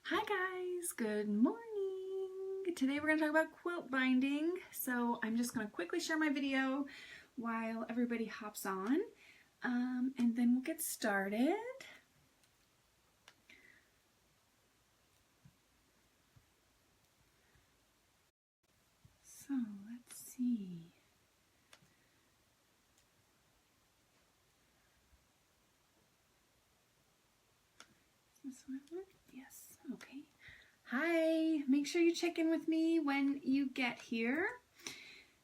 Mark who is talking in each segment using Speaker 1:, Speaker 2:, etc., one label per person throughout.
Speaker 1: Hi guys, good morning. Today we're going to talk about quilt binding. So I'm just going to quickly share my video while everybody hops on, and then we'll get started. So let's see. Is this one? Yes, okay. Hi, make sure you check in with me when you get here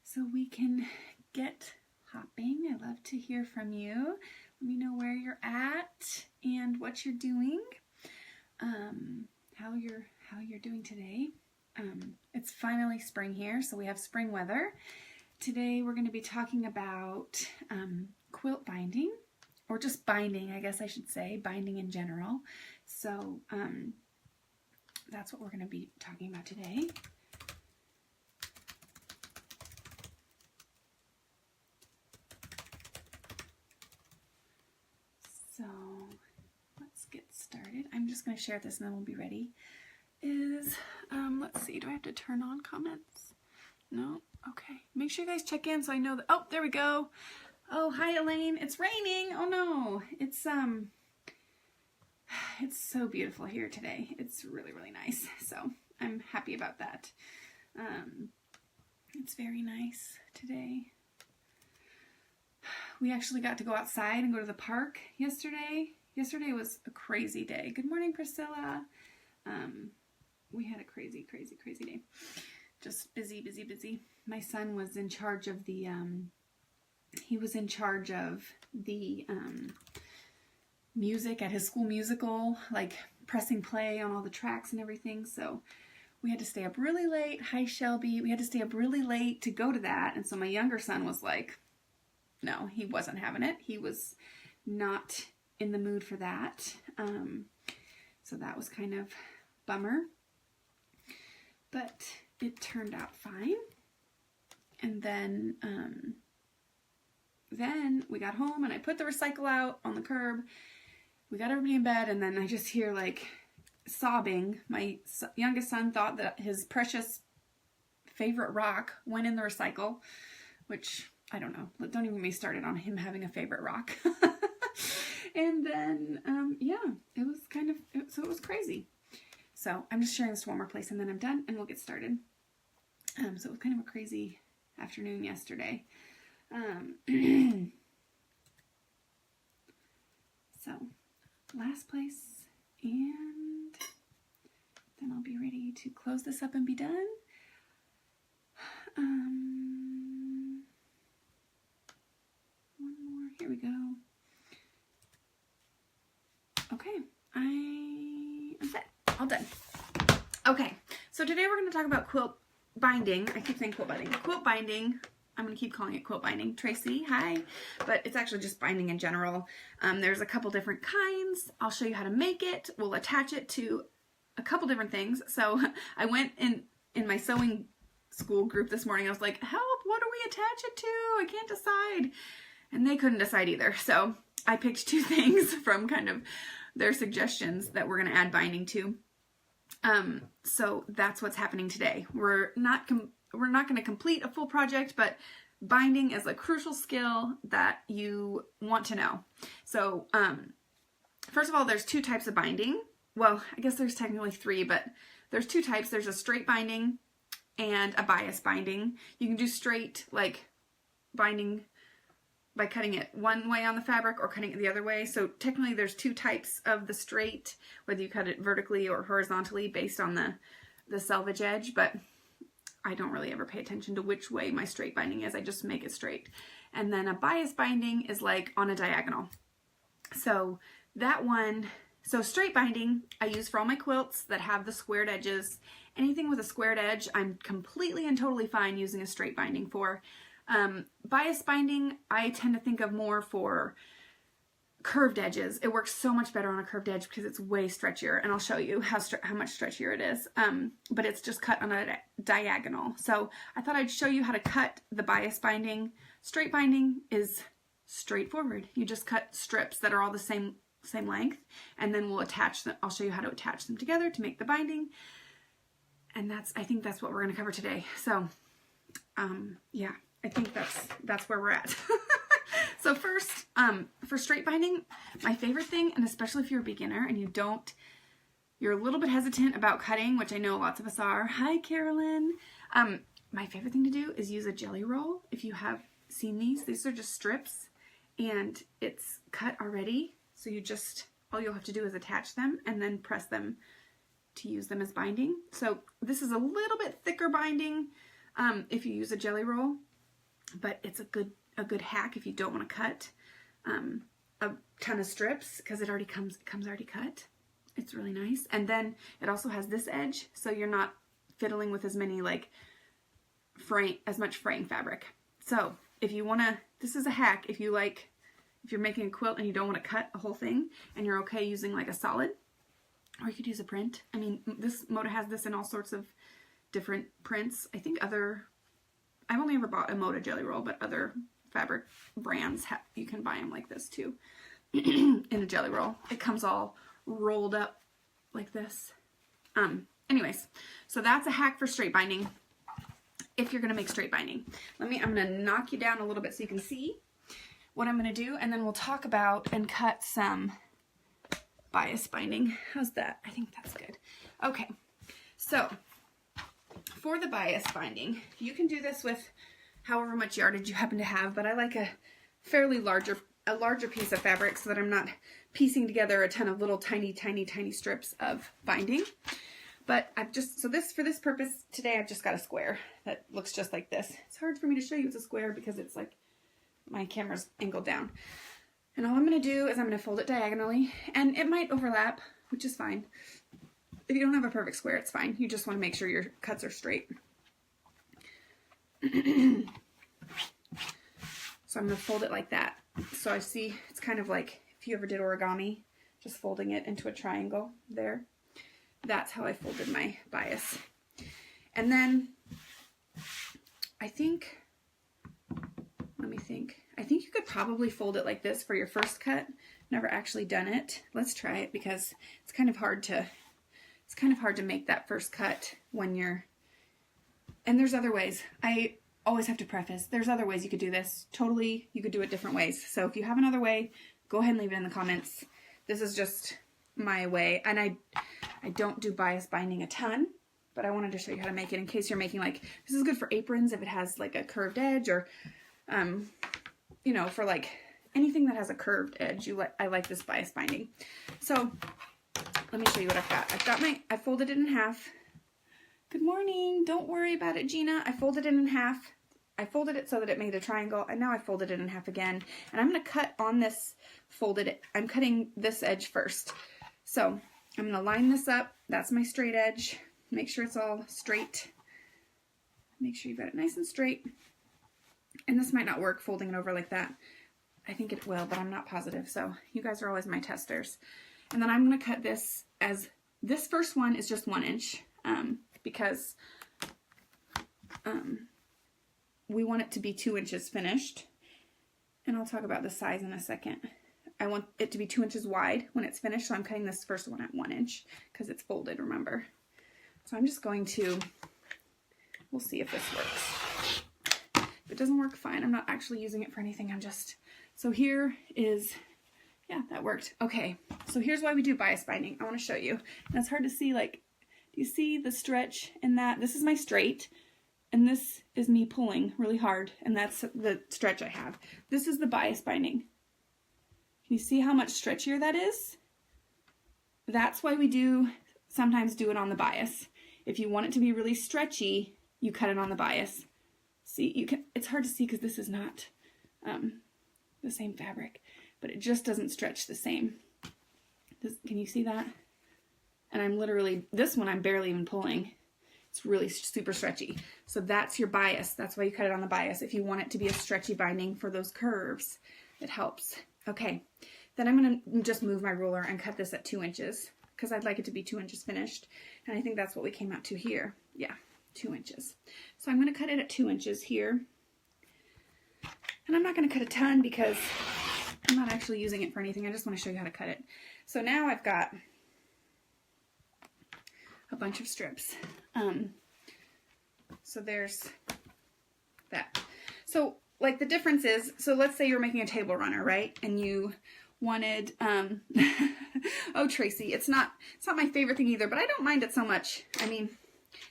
Speaker 1: so we can get hopping. I love to hear from you. Let me know where you're at and what you're doing, how you're doing today. It's finally spring here, so we have spring weather. Today we're going to be talking about quilt binding, or just binding, I guess I should say, binding in general. So that's what we're going to be talking about today. So let's get started. I'm just going to share this and then we'll be ready. Let's see, do I have to turn on comments? No? Okay. Make sure you guys check in so I know that, oh, there we go. Oh, hi Elaine. It's raining. Oh no. It's so beautiful here today. It's really, really nice. So I'm happy about that. It's very nice today. We actually got to go outside and go to the park yesterday. Yesterday was a crazy day. Good morning, Priscilla. We had a crazy, crazy, crazy day. Just busy, busy, busy. My son was in charge of the, music at his school musical, like pressing play on all the tracks and everything. So we had to stay up really late. Hi, Shelby. We had to stay up really late to go to that. And so my younger son was like, no, he wasn't having it. He was not in the mood for that. So that was kind of bummer. But it turned out fine. And then we got home and I put the recycle out on the curb. We got everybody in bed, and then I just hear like sobbing. My youngest son thought that his precious favorite rock went in the recycle, which I don't know. Don't even get me started on him having a favorite rock. And then, yeah, it was kind of, so it was crazy. So I'm just sharing this to one more place and then I'm done and we'll get started. So it was kind of a crazy afternoon yesterday. So last place, and then I'll be ready to close this up and be done. One more, here we go. Okay, I'm set, all done. Okay, so today we're going to talk about quilt binding. I keep saying quilt binding. Quilt binding. I'm going to keep calling it quilt binding. Tracy, hi. But it's actually just binding in general. There's a couple different kinds. I'll show you how to make it. We'll attach it to a couple different things. So I went in my sewing school group this morning. I was like, help, what do we attach it to? I can't decide. And they couldn't decide either. So I picked two things from kind of their suggestions that we're going to add binding to. So that's what's happening today. We're not going to complete a full project, but binding is a crucial skill that you want to know. So, first of all, there's two types of binding. Well, I guess there's technically three, but there's two types. There's a straight binding and a bias binding. You can do straight, like binding by cutting it one way on the fabric or cutting it the other way. So technically there's two types of the straight, whether you cut it vertically or horizontally based on the selvage edge, but I don't really ever pay attention to which way my straight binding is. I just make it straight. And then a bias binding is like on a diagonal. So that one, so straight binding I use for all my quilts that have the squared edges. Anything with a squared edge, I'm completely and totally fine using a straight binding for. Bias binding, I tend to think of more for curved edges. It works so much better on a curved edge because it's way stretchier, and I'll show you how much stretchier it is. But it's just cut on a diagonal. So I thought I'd show you how to cut the bias binding. Straight binding is straightforward. You just cut strips that are all the same same length, and then we'll attach them. I'll show you how to attach them together to make the binding. And I think that's what we're going to cover today. So, yeah, I think that's where we're at. So first, for straight binding, my favorite thing, and especially if you're a beginner and you're a little bit hesitant about cutting, which I know lots of us are. Hi, Carolyn. My favorite thing to do is use a jelly roll. If you have seen these are just strips and it's cut already. So all you'll have to do is attach them and then press them to use them as binding. So this is a little bit thicker binding if you use a jelly roll, but it's a good hack if you don't want to cut a ton of strips because it comes already cut. It's really nice. And then it also has this edge, so you're not fiddling with as many as much fraying fabric. So if you want to, this is a hack if you're making a quilt and you don't want to cut a whole thing and you're okay using like a solid, or you could use a print. I mean, Moda has this in all sorts of different prints. I think I've only ever bought a Moda jelly roll, but other fabric brands you can buy them like this too in a jelly roll. It comes all rolled up like this. Anyways, so that's a hack for straight binding if you're going to make straight binding. I'm going to knock you down a little bit so you can see what I'm going to do, and then we'll talk about and cut some bias binding. How's that? I think that's good. Okay, so for the bias binding, you can do this with however much yardage you happen to have, but I like a fairly larger piece of fabric so that I'm not piecing together a ton of little tiny strips of binding. But for this purpose today, I've just got a square that looks just like this. It's hard for me to show you it's a square because it's like my camera's angled down. And all I'm going to do is I'm going to fold it diagonally, and it might overlap, which is fine. If you don't have a perfect square, it's fine. You just want to make sure your cuts are straight. So I'm going to fold it like that. So I see it's kind of like if you ever did origami, just folding it into a triangle there. That's how I folded my bias. And then I think you could probably fold it like this for your first cut. Never actually done it. Let's try it because it's kind of hard to make that first cut when you're, and there's other ways. I always have to preface, there's other ways you could do this. Totally, you could do it different ways. So if you have another way, go ahead and leave it in the comments. This is just my way, and I don't do bias binding a ton, but I wanted to show you how to make it in case you're making this is good for aprons if it has like a curved edge, or you know, for like anything that has a curved edge. I like this bias binding. So let me show you what I've got. I folded it in half. Good morning. Don't worry about it, Gina. I folded it in half. I folded it so that it made a triangle, and now I folded it in half again. And I'm going to cut on this I'm cutting this edge first. So I'm going to line this up. That's my straight edge. Make sure it's all straight. Make sure you've got it nice and straight. And this might not work folding it over like that. I think it will, but I'm not positive. So you guys are always my testers. And then I'm going to cut this as, this first one is just 1 inch because we want it to be 2 inches finished. And I'll talk about the size in a second. I want it to be 2 inches wide when it's finished, so I'm cutting this first one at 1 inch because it's folded, remember. So I'm just going to, we'll see if this works. If it doesn't work, fine. I'm not actually using it for anything. So here is, yeah, that worked. Okay, so here's why we do bias binding. I want to show you. And it's hard to see, do you see the stretch in that? This is my straight, and this is me pulling really hard, and that's the stretch I have. This is the bias binding. Can you see how much stretchier that is? That's why we sometimes do it on the bias. If you want it to be really stretchy, you cut it on the bias. See, it's hard to see because this is not the same fabric, but it just doesn't stretch the same. Can you see that? And I'm literally, this one I'm barely even pulling. It's really super stretchy. So that's your bias. That's why you cut it on the bias. If you want it to be a stretchy binding for those curves, it helps. Okay, then I'm going to just move my ruler and cut this at 2 inches because I'd like it to be 2 inches finished. And I think that's what we came out to here. Yeah, 2 inches. So I'm going to cut it at 2 inches here. And I'm not going to cut a ton because I'm not actually using it for anything. I just want to show you how to cut it. So now I've got a bunch of strips. So there's that. So like the difference is, so let's say you're making a table runner, right? And you wanted, oh Tracy, it's not my favorite thing either, but I don't mind it so much, I mean,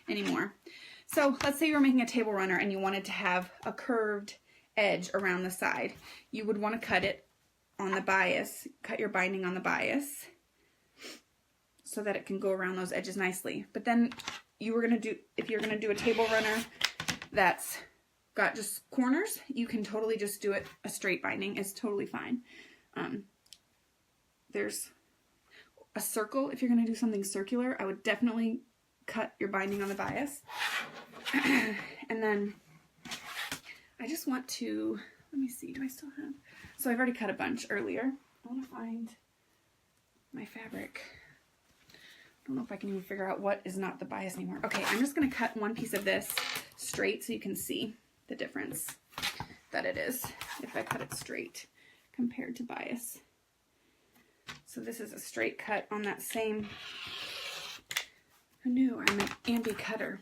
Speaker 1: anymore. So let's say you're making a table runner and you wanted to have a curved edge around the side. You would want to cut it on the bias, cut your binding on the bias so that it can go around those edges nicely. But then you were going to do, if you're going to do a table runner that's got just corners, you can totally just do it a straight binding. It's totally fine. There's a circle. If you're going to do something circular, I would definitely cut your binding on the bias. And then I just want to, let me see, do I still have, so I've already cut a bunch earlier. I want to find my fabric. I don't know if I can even figure out what is not the bias anymore. Okay, I'm just going to cut one piece of this straight so you can see the difference that it is if I cut it straight compared to bias. So this is a straight cut on that same, who knew I'm an ambi cutter.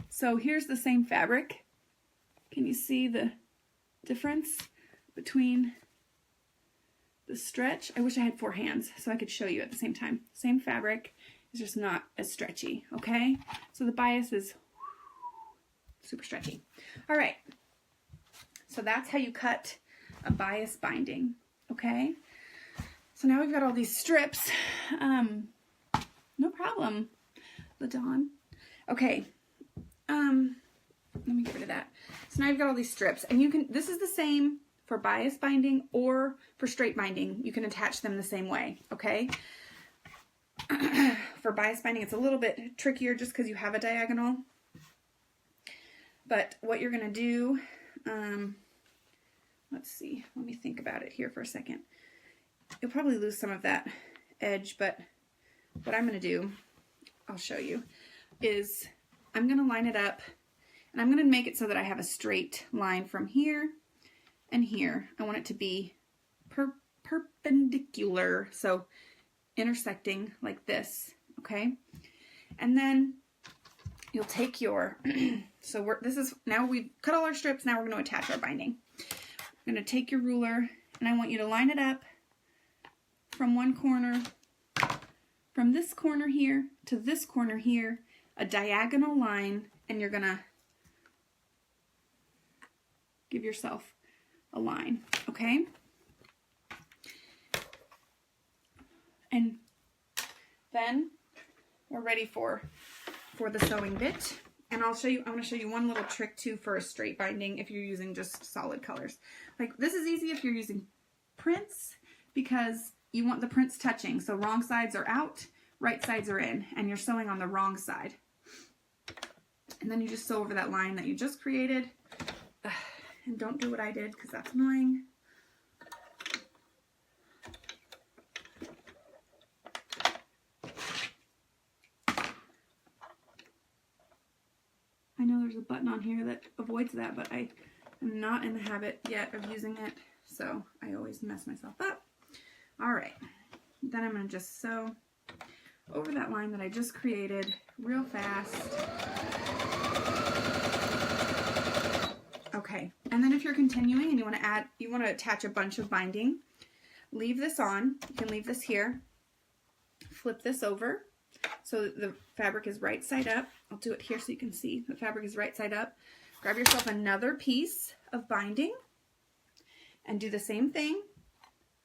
Speaker 1: So here's the same fabric. Can you see the difference between the stretch? I wish I had 4 hands so I could show you at the same time. Same fabric, it's just not as stretchy, okay? So the bias is super stretchy. All right, so that's how you cut a bias binding, okay? So now we've got all these strips. No problem, LaDawn. Okay, let me get rid of that. So now you've got all these strips, and you can, this is the same for bias binding or for straight binding. You can attach them the same way, okay? For bias binding, it's a little bit trickier just because you have a diagonal. But what you're going to do, let's see, let me think about it here for a second. You'll probably lose some of that edge, but what I'm going to do, I'll show you, is I'm going to line it up, and I'm going to make it so that I have a straight line from here and here. I want it to be perpendicular, so intersecting like this, okay? And then you'll take your, so now we've cut all our strips, now we're going to attach our binding. I'm going to take your ruler, and I want you to line it up from one corner, from this corner here to this corner here, a diagonal line, and you're going to give yourself a line, okay? And then we're ready for the sewing bit. And I'll show you, I want to show you one little trick too for a straight binding if you're using just solid colors. Like this is easy if you're using prints because you want the prints touching. So wrong sides are out, right sides are in, and you're sewing on the wrong side. And then you just sew over that line that you just created. And don't do what I did because that's annoying. I know there's a button on here that avoids that, but I am not in the habit yet of using it, so I always mess myself up. All right, then I'm going to just sew over that line that I just created real fast. Okay, and then if you're continuing and you want to attach a bunch of binding, leave this on. You can leave this here. Flip this over so that the fabric is right side up. I'll do it here so you can see the fabric is right side up. Grab yourself another piece of binding and do the same thing.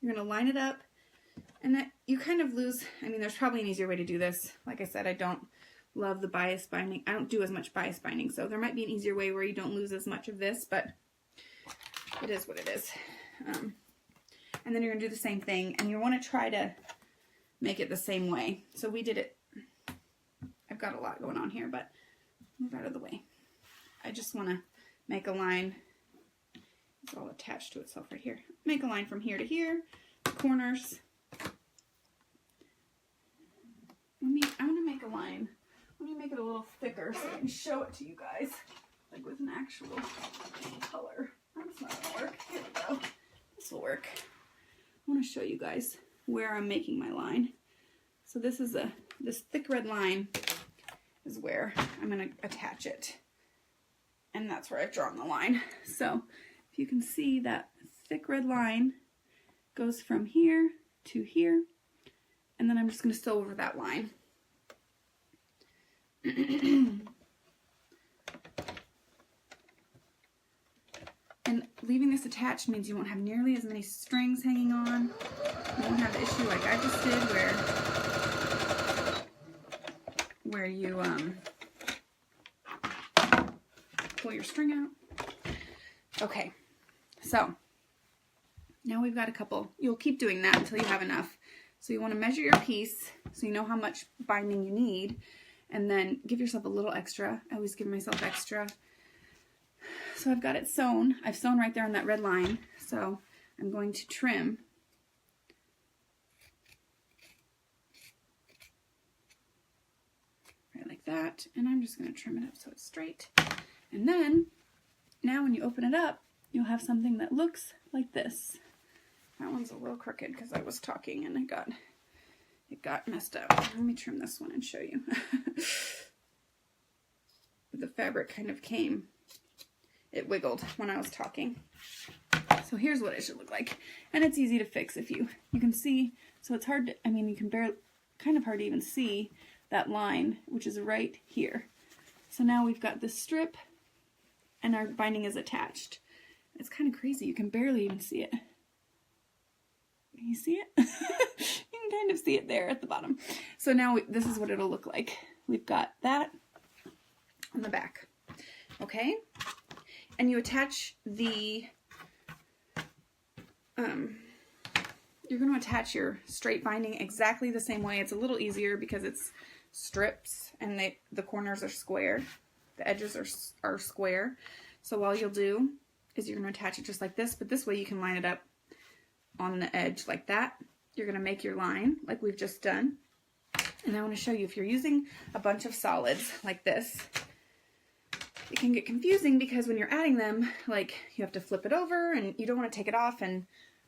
Speaker 1: You're going to line it up, and that you kind of lose, I mean, there's probably an easier way to do this. Like I said, I don't love the bias binding. I don't do as much bias binding, so there might be an easier way where you don't lose as much of this, but it is what it is. And then you're going to do the same thing, and you want to try to make it the same way. So we did it. I've got a lot going on here, but move out of the way. I just want to make a line. It's all attached to itself right here. Make a line from here to here, the corners. I want to make a line. Let me make it a little thicker so I can show it to you guys, like with an actual color. That's not going to work. Here we go. quilts will work. I want to show you guys where I'm making my line. So this is this thick red line is where I'm going to attach it. And that's where I've drawn the line. So if you can see, that thick red line goes from here to here. And then I'm just going to sew over that line. And leaving this attached means you won't have nearly as many strings hanging on. You won't have the issue like I just did where you pull your string out. Okay, so now we've got a couple. You'll keep doing that until you have enough. So you want to measure your piece so you know how much binding you need, and then give yourself a little extra. I always give myself extra. So I've got it sewn. I've sewn right there on that red line. So I'm going to trim. Right like that. And I'm just going to trim it up so it's straight. And then, now when you open it up, you'll have something that looks like this. That one's a little crooked because I was talking and it got messed up. Let me trim this one and show you. The fabric kind of it wiggled when I was talking. So here's what it should look like. And it's easy to fix if you can see. So it's hard to, I mean, you can kind of hard to even see that line, which is right here. So now we've got this strip and our binding is attached. It's kind of crazy. You can barely even see it. Can you see it? You can kind of see it there at the bottom. So now this is what it'll look like. We've got that on the back. Okay? And you attach the, you're going to attach your straight binding exactly the same way. It's a little easier because it's strips and the corners are square. The edges are square. So all you'll do is you're going to attach it just like this, but this way you can line it up on the edge like that. You're going to make your line like we've just done. And I want to show you, if you're using a bunch of solids like this, it can get confusing because when you're adding them, like, you have to flip it over and you don't want to take it off and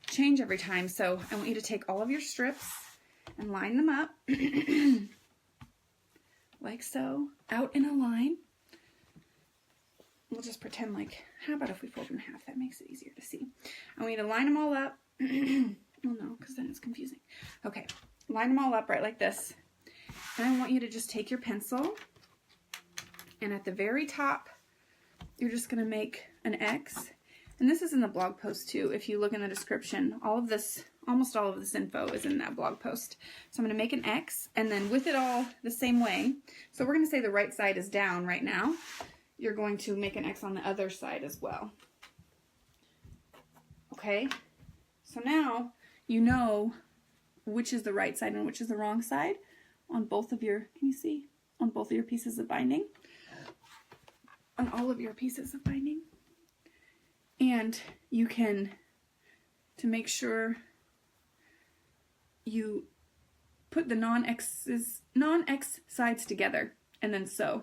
Speaker 1: change every time. So I want you to take all of your strips and line them up like so, out in a line. We'll just pretend like, how about if we fold in half? That makes it easier to see. I want you to line them all up. Well, no, because then it's confusing. Okay, line them all up right like this. And I want you to just take your pencil, and at the very top, you're just going to make an X. And this is in the blog post too. If you look in the description, all of this, almost all of this info is in that blog post. So I'm going to make an X, and then with it all the same way. So we're going to say the right side is down right now. You're going to make an X on the other side as well. Okay? So now you know which is the right side and which is the wrong side on both of your, can you see? On both of your pieces of binding. On all of your pieces of binding. And you can, to make sure you put the non-X sides together and then sew.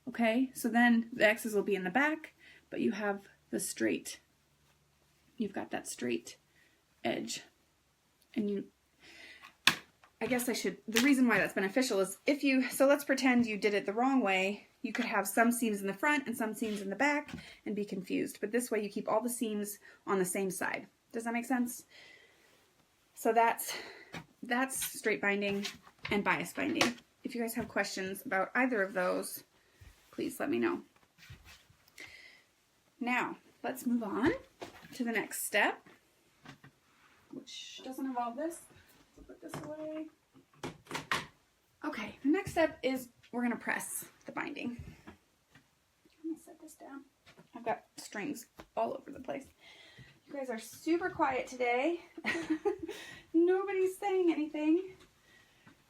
Speaker 1: Okay, so then the X's will be in the back, but you have the straight, you've got that straight edge. And I guess the reason why that's beneficial is so let's pretend you did it the wrong way. You could have some seams in the front and some seams in the back and be confused. But this way you keep all the seams on the same side. Does that make sense? So that's straight binding and bias binding. If you guys have questions about either of those, please let me know. Now, let's move on to the next step, which doesn't involve this. So put this away. Okay, the next step is we're going to press the binding. Let me set this down. I've got strings all over the place. You guys are super quiet today. Nobody's saying anything.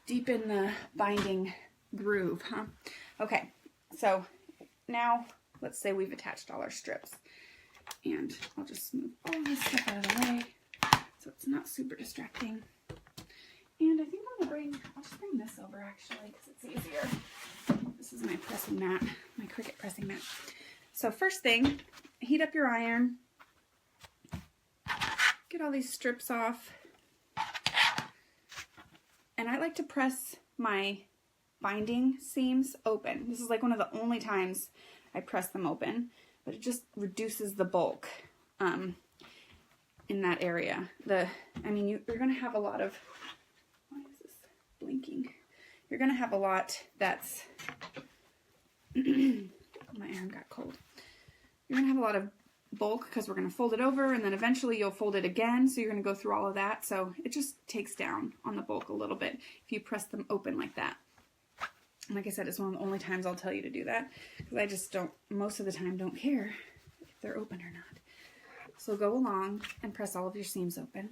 Speaker 1: Deep in the binding groove, huh? Okay, so now let's say we've attached all our strips. And I'll just move all this stuff out of the way so it's not super distracting. And I think I'll just bring this over actually because it's easier. This is my pressing mat, my Cricut pressing mat. So first thing, heat up your iron. Get get all these strips off. And I like to press my binding seams open. This is like one of the only times I press them open, but it just reduces the bulk in that area. I mean, you're going to have a lot of, why is this blinking? You're going to have a lot that's, my arm got cold. You're going to have a lot of bulk because we're going to fold it over, and then eventually you'll fold it again, so you're going to go through all of that. So it just takes down on the bulk a little bit if you press them open like that. And like I said, it's one of the only times I'll tell you to do that, because I just don't, most of the time, don't care if they're open or not. So go along and press all of your seams open.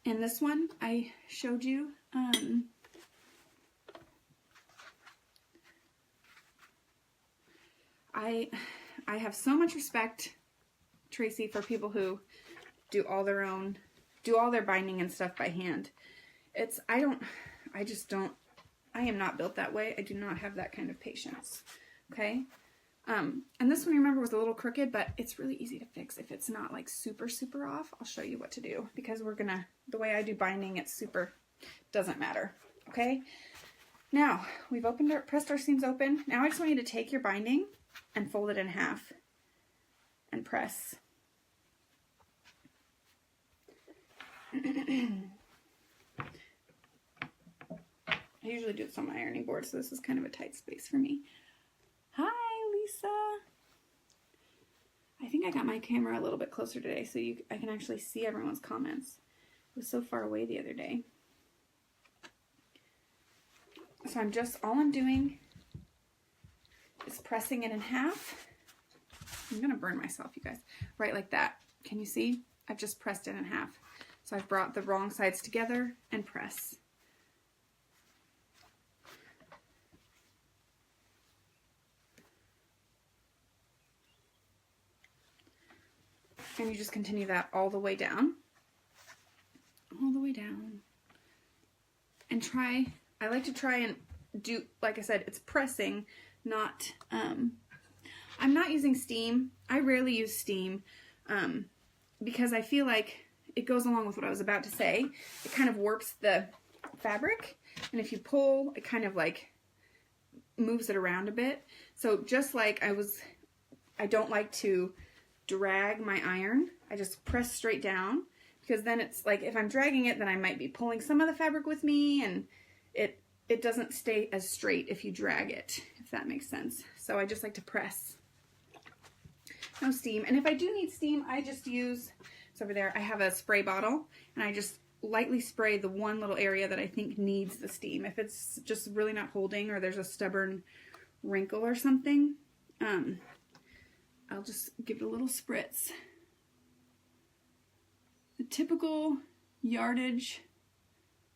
Speaker 1: In this one, I showed you I have so much respect, Tracy, for people who do all their binding and stuff by hand. I am not built that way. I do not have that kind of patience. Okay? And this one, remember, was a little crooked, but it's really easy to fix if it's not like super, super off. I'll show you what to do, because the way I do binding, it's super, doesn't matter. Okay? Now, we've pressed our seams open. Now I just want you to take your binding and fold it in half and press. I usually do this on my ironing board, so this is kind of a tight space for me. Hi, Lisa. I think I got my camera a little bit closer today so I can actually see everyone's comments. It was so far away the other day. So all I'm doing is pressing it in half. I'm gonna burn myself, you guys. Right like that. Can you see? I've just pressed it in half. So I've brought the wrong sides together and press. And you just continue that all the way down. All the way down. And I like to try and do, like I said, it's pressing, not, I'm not using steam. I rarely use steam because I feel like it goes along with what I was about to say. It kind of warps the fabric, and if you pull, it kind of like moves it around a bit. So just like I don't like to drag my iron. I just press straight down, because then it's like if I'm dragging it, then I might be pulling some of the fabric with me, and it doesn't stay as straight if you drag it, if that makes sense. So I just like to press. No steam. And if I do need steam, I just use, it's over there, I have a spray bottle, and I just lightly spray the one little area that I think needs the steam. If it's just really not holding, or there's a stubborn wrinkle or something, I'll just give it a little spritz. The typical yardage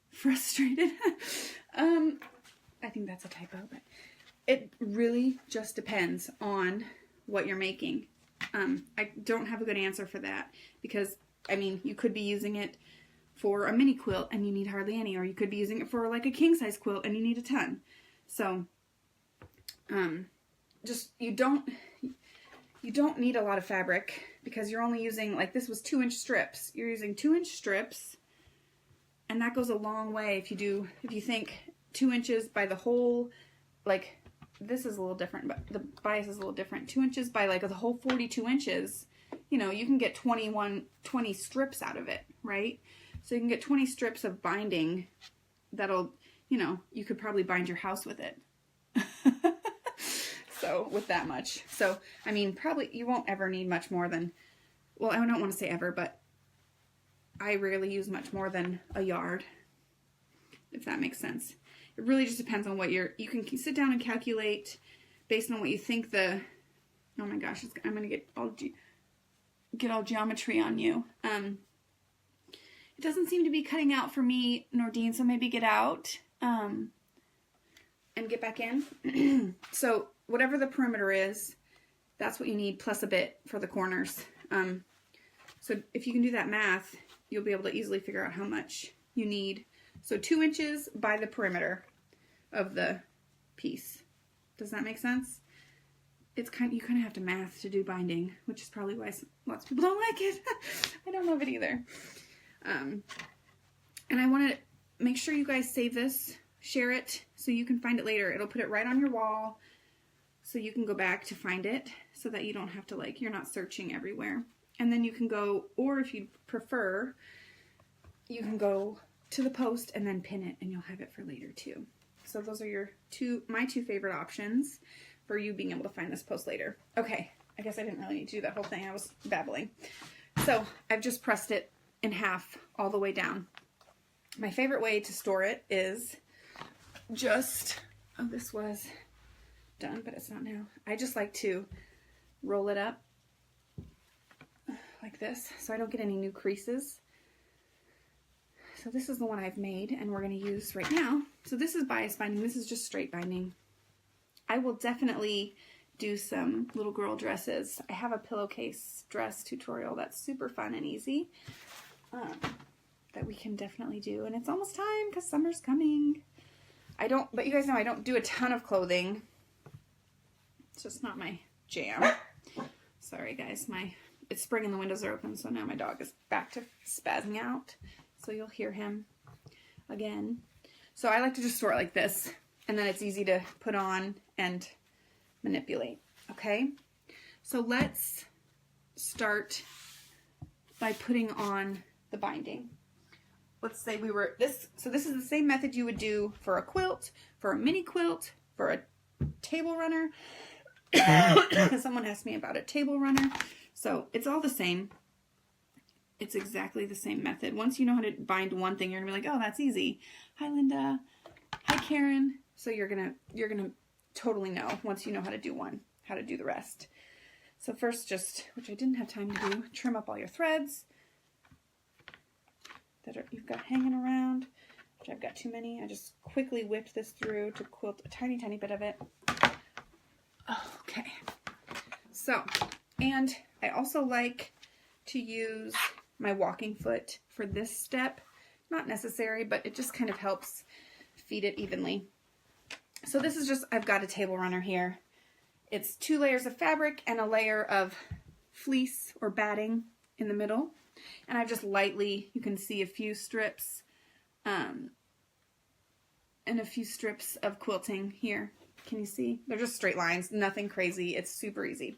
Speaker 1: frustrated. I think that's a typo, but it really just depends on what you're making. I don't have a good answer for that, because, I mean, you could be using it for a mini quilt and you need hardly any, or you could be using it for like a king size quilt and you need a ton. So, you don't need a lot of fabric, because you're only using, like this was 2-inch strips. You're using 2-inch strips, and that goes a long way. If you think 2 inches by the whole, like this is a little different, but the bias is a little different. 2 inches by like the whole 42 inches, you know, you can get 20 strips out of it, right? So you can get 20 strips of binding that'll, you know, you could probably bind your house with it. So with that much. So, I mean, probably you won't ever need much more than, well, I don't want to say ever, but I rarely use much more than a yard, if that makes sense. It really just depends on what you can sit down and calculate based on what you think oh my gosh, I'm going to get all geometry on you. It doesn't seem to be cutting out for me, Nordine, so maybe get out and get back in. So whatever the perimeter is, that's what you need, plus a bit for the corners. So if you can do that math, you'll be able to easily figure out how much you need. So 2 inches by the perimeter of the piece. Does that make sense? you kind of have to math to do binding, which is probably why lots of people don't like it. I don't love it either. And I want to make sure you guys save this, share it, so you can find it later. It'll put it right on your wall, so you can go back to find it, so that you don't have to, like, you're not searching everywhere. And then you can go, or if you prefer, you can go to the post and then pin it, and you'll have it for later too. So those are my two favorite options for you being able to find this post later. Okay, I guess I didn't really need to do that whole thing. I was babbling. So I've just pressed it in half all the way down. My favorite way to store it is just, oh, this was done, but it's not now. I just like to roll it up like this so I don't get any new creases. So this is the one I've made and we're going to use right now. So this is bias binding. This is just straight binding. I will definitely do some little girl dresses. I have a pillowcase dress tutorial that's super fun and easy that we can definitely do. And it's almost time because summer's coming. But you guys know I don't do a ton of clothing. It's just not my jam. Sorry guys, it's spring and the windows are open, so now my dog is back to spazzing out. So you'll hear him again. So I like to just store it like this, and then it's easy to put on and manipulate, okay? So let's start by putting on the binding. Let's say so this is the same method you would do for a quilt, for a mini quilt, for a table runner. Someone asked me about a table runner. So it's all the same. It's exactly the same method. Once you know how to bind one thing, you're gonna be like, oh, that's easy. Hi, Linda. Hi, Karen. So you're gonna totally know once you know how to do one, how to do the rest. So first, which I didn't have time to do, trim up all your threads that you've got hanging around, which I've got too many. I just quickly whipped this through to quilt a tiny, tiny bit of it. Okay. So, and I also like to use my walking foot for this step. Not necessary, but it just kind of helps feed it evenly. So this is just, I've got a table runner here. It's 2 layers of fabric and a layer of fleece or batting in the middle. And I've just lightly, you can see a few strips, and a few strips of quilting here. Can you see? They're just straight lines, nothing crazy. It's super easy.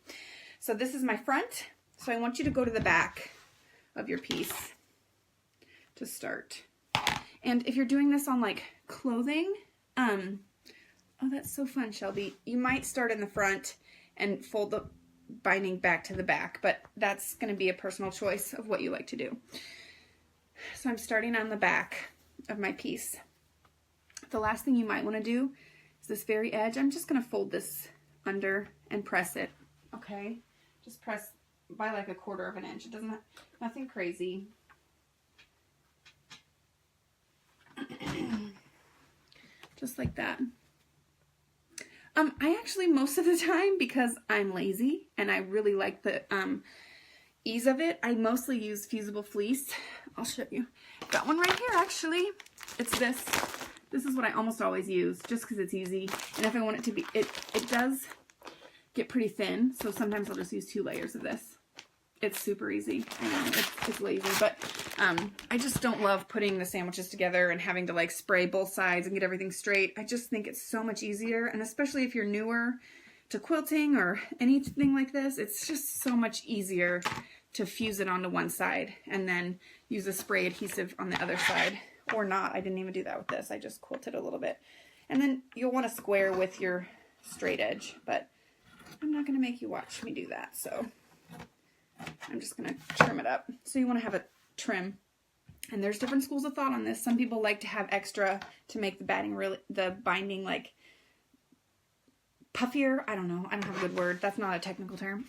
Speaker 1: So this is my front. So I want you to go to the back of your piece to start. And if you're doing this on like clothing, oh, that's so fun, Shelby. You might start in the front and fold the binding back to the back, but that's going to be a personal choice of what you like to do. So I'm starting on the back of my piece. The last thing you might want to do is this very edge. I'm just going to fold this under and press it. Okay, just press by like 1/4 of an inch. It doesn't, nothing crazy. Just like that. I actually, most of the time, because I'm lazy and I really like the ease of it, I mostly use fusible fleece. I'll show you. Got one right here, actually. It's this. This is what I almost always use, just because it's easy. And if I want it to be, it does get pretty thin, so sometimes I'll just use 2 layers of this. It's super easy. I know, it's lazy, but I just don't love putting the sandwiches together and having to like spray both sides and get everything straight. I just think it's so much easier, and especially if you're newer to quilting or anything like this, it's just so much easier to fuse it onto one side and then use a spray adhesive on the other side. Or not. I didn't even do that with this. I just quilted a little bit. And then you'll want to square with your straight edge, but I'm not going to make you watch me do that, so I'm just going to trim it up. So you want to have a trim. And there's different schools of thought on this. Some people like to have extra to make the binding like puffier. I don't know. I don't have a good word. That's not a technical term.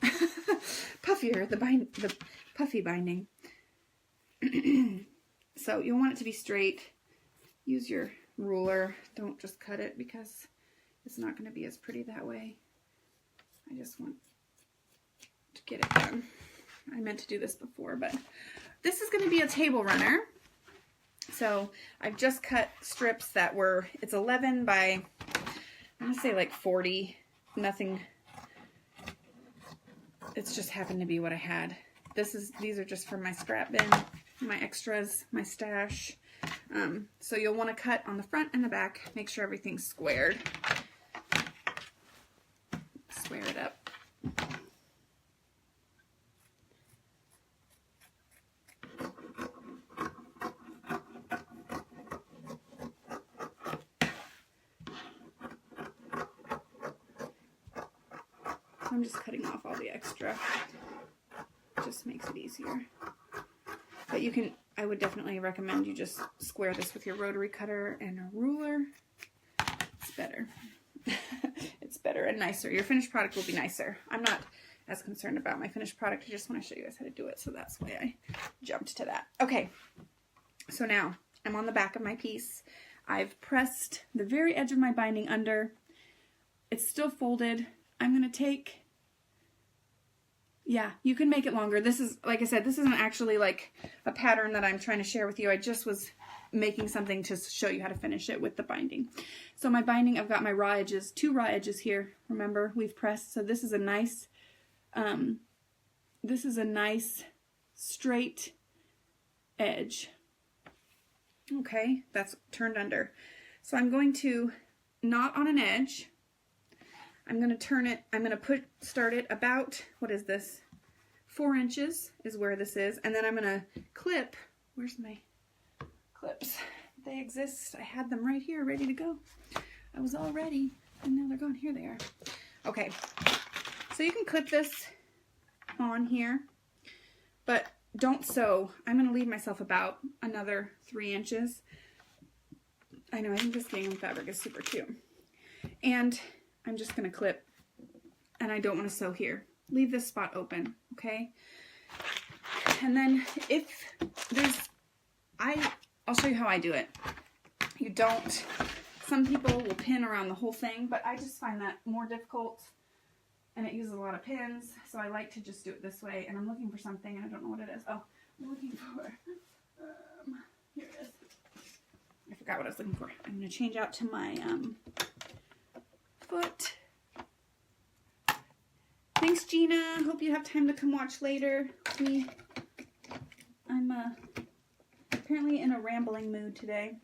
Speaker 1: Puffier, the puffy binding. So you'll want it to be straight. Use your ruler. Don't just cut it because it's not going to be as pretty that way. I just want to get it done. I meant to do this before, but this is going to be a table runner. So I've just cut strips that were, it's 11 by, I'm going to say like 40, nothing it's just happened to be what I had. These are just from my scrap bin, my extras, my stash. So you'll want to cut on the front and the back. Make sure everything's squared. Square it up. I'm just cutting off all the extra. Just makes it easier. But you can, I would definitely recommend you just square this with your rotary cutter and a ruler. It's better. It's better and nicer. Your finished product will be nicer. I'm not as concerned about my finished product. I just want to show you guys how to do it. So that's why I jumped to that. Okay. So now I'm on the back of my piece. I've pressed the very edge of my binding under. It's still folded. I'm going to take, yeah, you can make it longer. This is, like I said, this isn't actually like a pattern that I'm trying to share with you. I just was making something to show you how to finish it with the binding. So my binding, I've got my raw edges, 2 raw edges here. Remember, we've pressed. So this is a nice straight edge. Okay, that's turned under. So I'm going to knot on an edge. I'm going to turn it, I'm going to start it about, what is this? 4 inches is where this is. And then I'm going to clip, where's my clips? They exist. I had them right here ready to go. I was all ready and now they're gone. Here they are. Okay, so you can clip this on here, but don't sew. I'm going to leave myself about another 3 inches. I know, I think this gingham fabric is super cute. And I'm just going to clip, and I don't want to sew here. Leave this spot open, okay? And then if there's, I'll show you how I do it. You don't, some people will pin around the whole thing, but I just find that more difficult, and it uses a lot of pins, so I like to just do it this way. And I'm looking for something, and I don't know what it is. Oh, I'm looking for, here it is. I forgot what I was looking for. I'm going to change out to my, foot. Thanks, Gina. Hope you have time to come watch later. I'm apparently in a rambling mood today.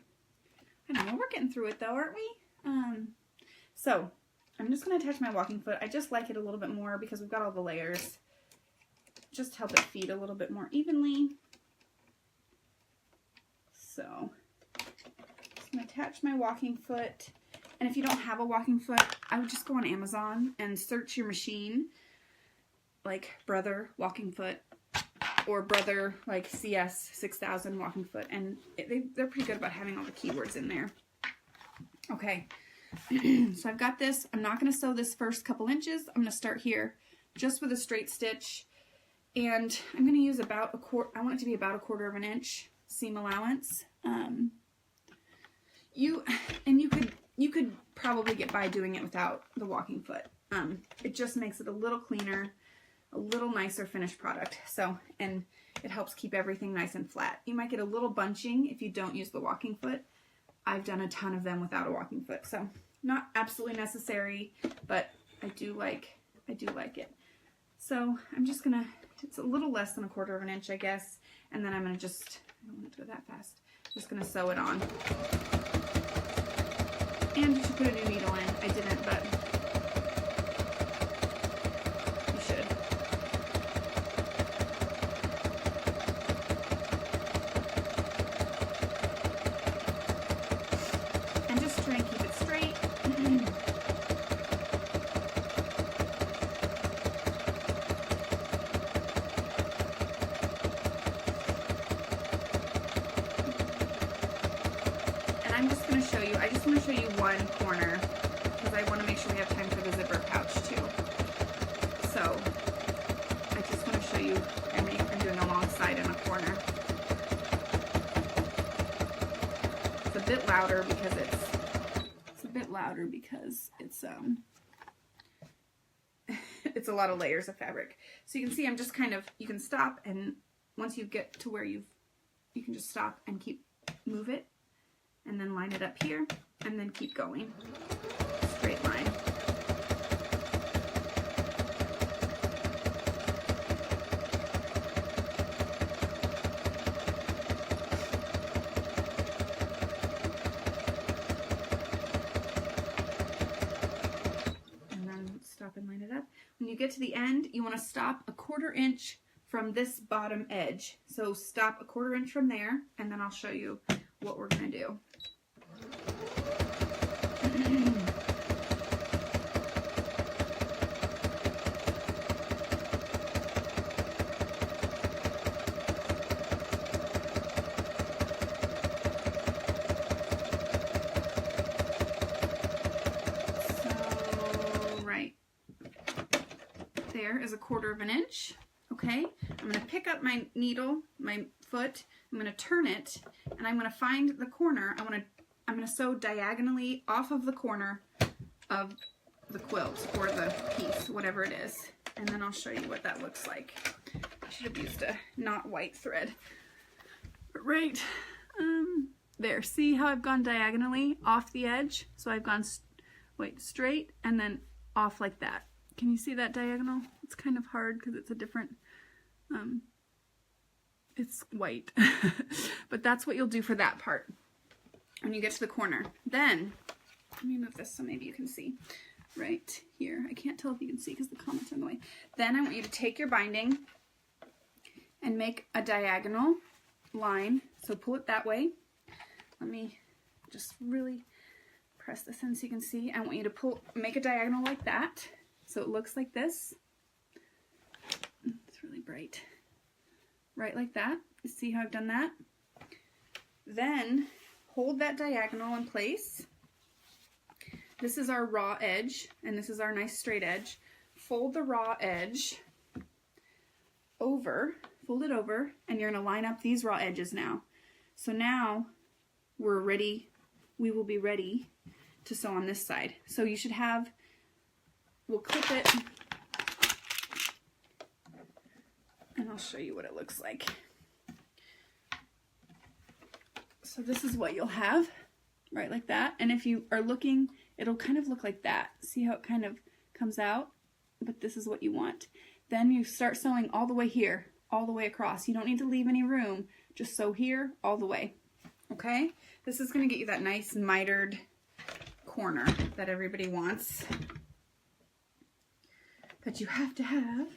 Speaker 1: I don't know. We're getting through it though, aren't we? So I'm just going to attach my walking foot. I just like it a little bit more because we've got all the layers. Just help it feed a little bit more evenly. So I'm going to attach my walking foot. And if you don't have a walking foot, I would just go on Amazon and search your machine, like Brother walking foot, or Brother like CS 6000 walking foot, and they're pretty good about having all the keywords in there. Okay, so I've got this. I'm not going to sew this first couple inches. I'm going to start here just with a straight stitch, and I'm going to use about I want it to be about 1/4 of an inch seam allowance. You could probably get by doing it without the walking foot. It just makes it a little cleaner, a little nicer finished product. So, and it helps keep everything nice and flat. You might get a little bunching if you don't use the walking foot. I've done a ton of them without a walking foot, so not absolutely necessary, but I do like it. So I'm just gonna, it's a little less than 1/4 of an inch, I guess, and then I'm gonna just, I don't want it to go that fast, just gonna sew it on. And you should put a new needle in. I didn't, but you should. And just try and keep it straight. And I'm just going to show you, I just want to show you one corner because I want to make sure we have time for the zipper pouch too. So I just want to show you, I'm doing a long side and a corner. It's a bit louder because it's it's a lot of layers of fabric. So you can see I'm just kind of, you can stop, and once you get to where you can just stop and move it, and then line it up here, and then keep going. Straight line. get to the end, you want to stop a 1/4 inch from this bottom edge. So stop a 1/4 inch from there, and then I'll show you what we're going to do. There is a 1/4 inch. Okay, I'm going to pick up my needle, my foot, I'm going to turn it, and I'm going to find the corner. I'm going to sew diagonally off of the corner of the quilt or the piece, whatever it is, and then I'll show you what that looks like. I should have used a not white thread. But right there, see how I've gone diagonally off the edge? So I've gone straight and then off like that. Can you see that diagonal? It's kind of hard because it's a different, it's white. But that's what you'll do for that part when you get to the corner. Then, let me move this so maybe you can see right here. I can't tell if you can see because the comments are in the way. Then I want you to take your binding and make a diagonal line. So pull it that way. Let me just really press this in so you can see. I want you to make a diagonal like that. So it looks like this. It's really bright. Right like that. You see how I've done that? Then hold that diagonal in place. This is our raw edge, and this is our nice straight edge. Fold the raw edge over, fold it over, and you're going to line up these raw edges now. So now we're ready, we will be ready to sew on this side. So you should have, we'll clip it, and I'll show you what it looks like. So this is what you'll have, right like that. And if you are looking, it'll kind of look like that. See how it kind of comes out? But this is what you want. Then you start sewing all the way here, all the way across. You don't need to leave any room. Just sew here all the way. Okay? This is going to get you that nice mitered corner that everybody wants, that you have to have.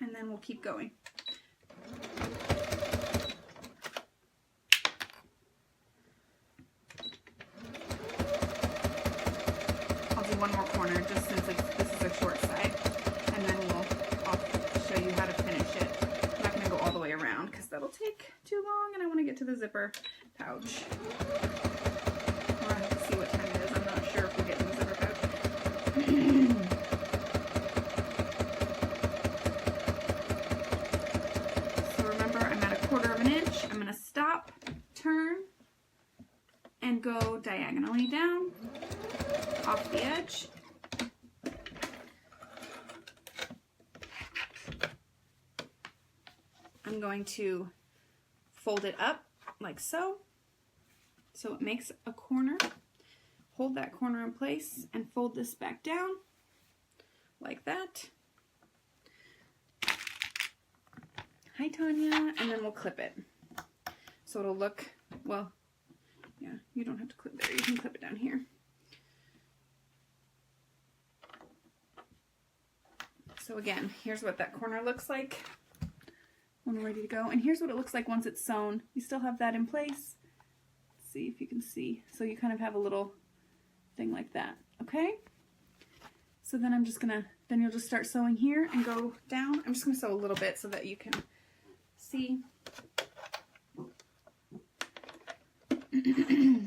Speaker 1: And then we'll keep going. I'll do one more corner just since this is a short side, and then I'll show you how to finish it. I'm not going to go all the way around because that'll take too long, and I want to get to the zipper pouch. I'll have to see what time it is. I'm not sure if we'll get in the zipper pouch. So remember, I'm at a 1/4 inch. I'm going to stop, turn, and go diagonally down off the edge. I'm going to fold it up like so it makes a corner. Hold that corner in place and fold this back down like that. Hi, Tanya. And then we'll clip it. So it'll look, well, yeah, you don't have to clip there. You can clip it down here. So again, here's what that corner looks like when we're ready to go. And here's what it looks like once it's sewn. You still have that in place. Let's see if you can see. So you kind of have a little thing like that, okay? So then I'm just gonna, then you'll just start sewing here and go down. I'm just gonna sew a little bit so that you can see.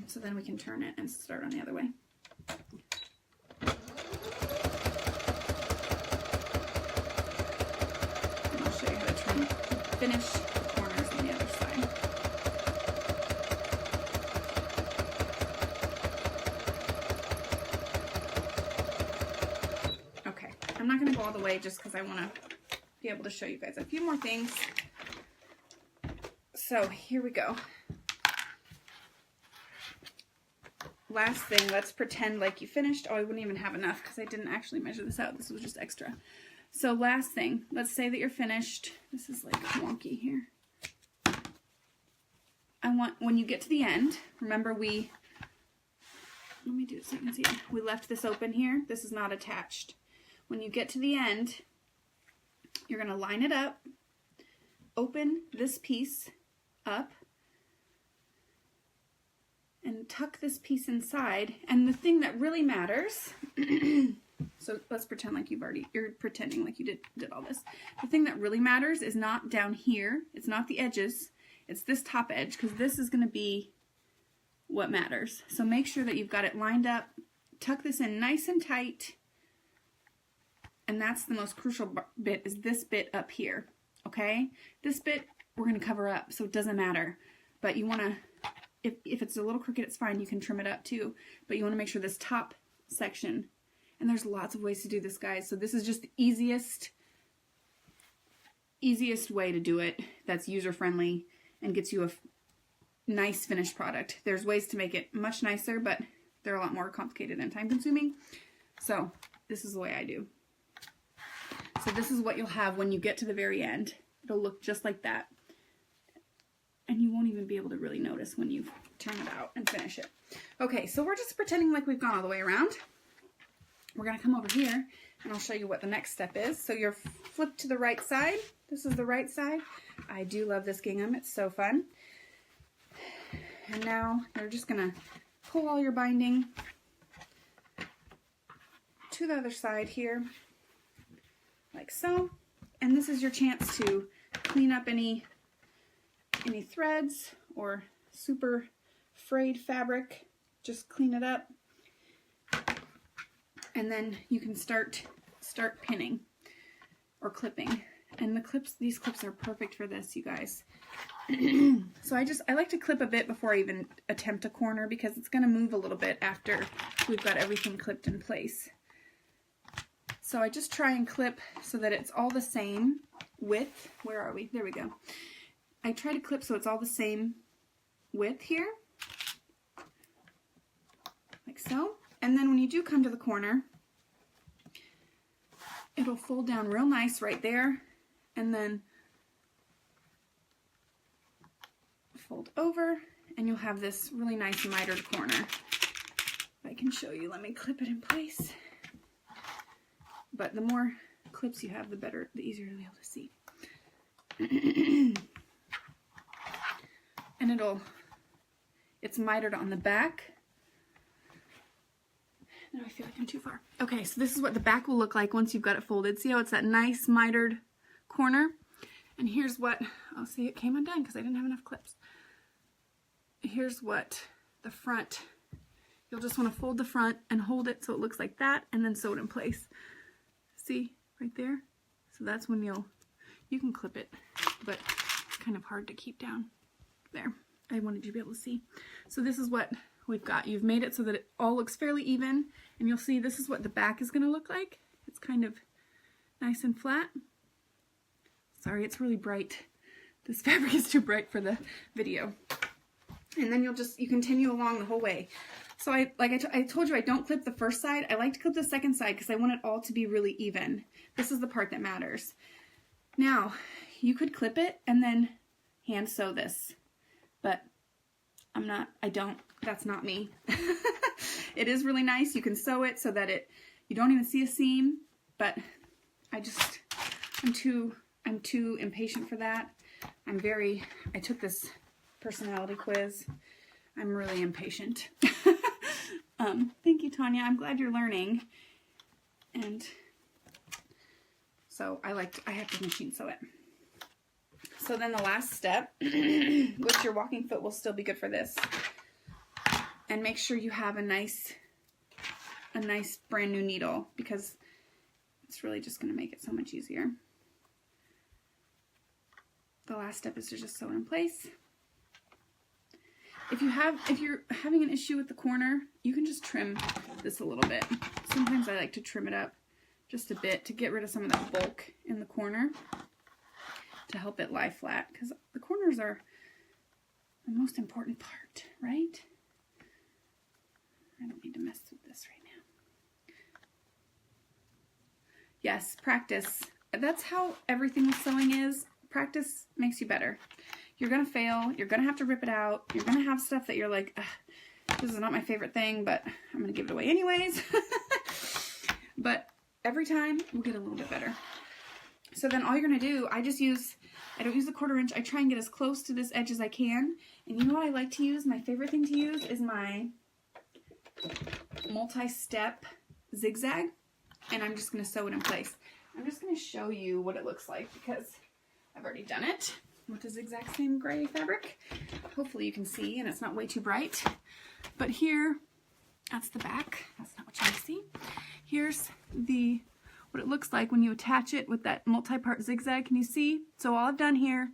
Speaker 1: So then we can turn it and start on the other way. And I'll show you how to finish the corners on the other side. Okay, I'm not going to go all the way just because I want to be able to show you guys a few more things. So here we go. Last thing, let's pretend like you finished. Oh, I wouldn't even have enough because I didn't actually measure this out. This was just extra. So last thing, let's say that you're finished. This is like wonky here. when you get to the end, remember let me do it so you can see it. We left this open here. This is not attached. When you get to the end, you're going to line it up, open this piece up, and tuck this piece inside. And the thing that really matters, so let's pretend like you're pretending like you did all this. The thing that really matters is not down here. It's not the edges. It's this top edge, because this is going to be what matters. So make sure that you've got it lined up. Tuck this in nice and tight. And that's the most crucial bit, is this bit up here. Okay? This bit we're going to cover up, so it doesn't matter. But you want to, if it's a little crooked, it's fine. You can trim it up too. But you want to make sure this top section, and there's lots of ways to do this, guys. So this is just the easiest way to do it that's user-friendly and gets you a nice finished product. There's ways to make it much nicer, but they're a lot more complicated and time-consuming. So this is the way I do. So this is what you'll have when you get to the very end. It'll look just like that. And you won't even be able to really notice when you turn it out and finish it. Okay, so we're just pretending like we've gone all the way around. We're going to come over here and I'll show you what the next step is. So you're flipped to the right side. This is the right side. I do love this gingham. It's so fun. And now you're just going to pull all your binding to the other side here, like so. And this is your chance to clean up any threads or super frayed fabric. Just clean it up. And then you can start pinning or clipping. And these clips are perfect for this, you guys. So I like to clip a bit before I even attempt a corner, because it's going to move a little bit after we've got everything clipped in place. So I just try and clip so that it's all the same width. Where are we? There we go. I try to clip so it's all the same width here, like so. And then when you do come to the corner, it'll fold down real nice right there, and then fold over, and you'll have this really nice mitered corner. If I can show you, let me clip it in place. But the more clips you have, the better, the easier to be able to see. And it's mitered on the back. Now I feel like I'm too far. Okay, so this is what the back will look like once you've got it folded. See how it's that nice mitered corner? And here's what, oh, see, it came undone because I didn't have enough clips. Here's what the front, you'll just want to fold the front and hold it so it looks like that, and then sew it in place. See, right there? So that's when you can clip it, but it's kind of hard to keep down. There, I wanted you to be able to see. So this is what we've got. You've made it so that it all looks fairly even, and you'll see this is what the back is going to look like. It's kind of nice and flat. Sorry, it's really bright. This fabric is too bright for the video. And then you continue along the whole way. So I told you I don't clip the first side. I like to clip the second side because I want it all to be really even. This is the part that matters. Now, you could clip it and then hand sew this, but that's not me. It is really nice. You can sew it so that you don't even see a seam, but I'm too impatient for that. I took this personality quiz. I'm really impatient. Thank you, Tanya. I'm glad you're learning. And so I have to machine sew it. So then the last step, which your walking foot will still be good for this. And make sure you have a nice brand new needle, because it's really just going to make it so much easier. The last step is to just sew it in place. If you're having an issue with the corner, you can just trim this a little bit. Sometimes I like to trim it up just a bit to get rid of some of that bulk in the corner to help it lie flat, because the corners are the most important part, right? I don't need to mess with this right now. Yes, practice. That's how everything with sewing is. Practice makes you better. you're going to fail. You're going to have to rip it out. You're going to have stuff that you're like, this is not my favorite thing, but I'm going to give it away anyways. But every time we'll get a little bit better. So then all you're going to do, I don't use the 1/4 inch. I try and get as close to this edge as I can. And you know what I like to use? My favorite thing to use is my multi-step zigzag. And I'm just going to sew it in place. I'm just going to show you what it looks like because I've already done it with this exact same gray fabric. Hopefully you can see and it's not way too bright. But here, that's the back. That's not what you want to see. Here's what it looks like when you attach it with that multi-part zigzag. Can you see? So all I've done here,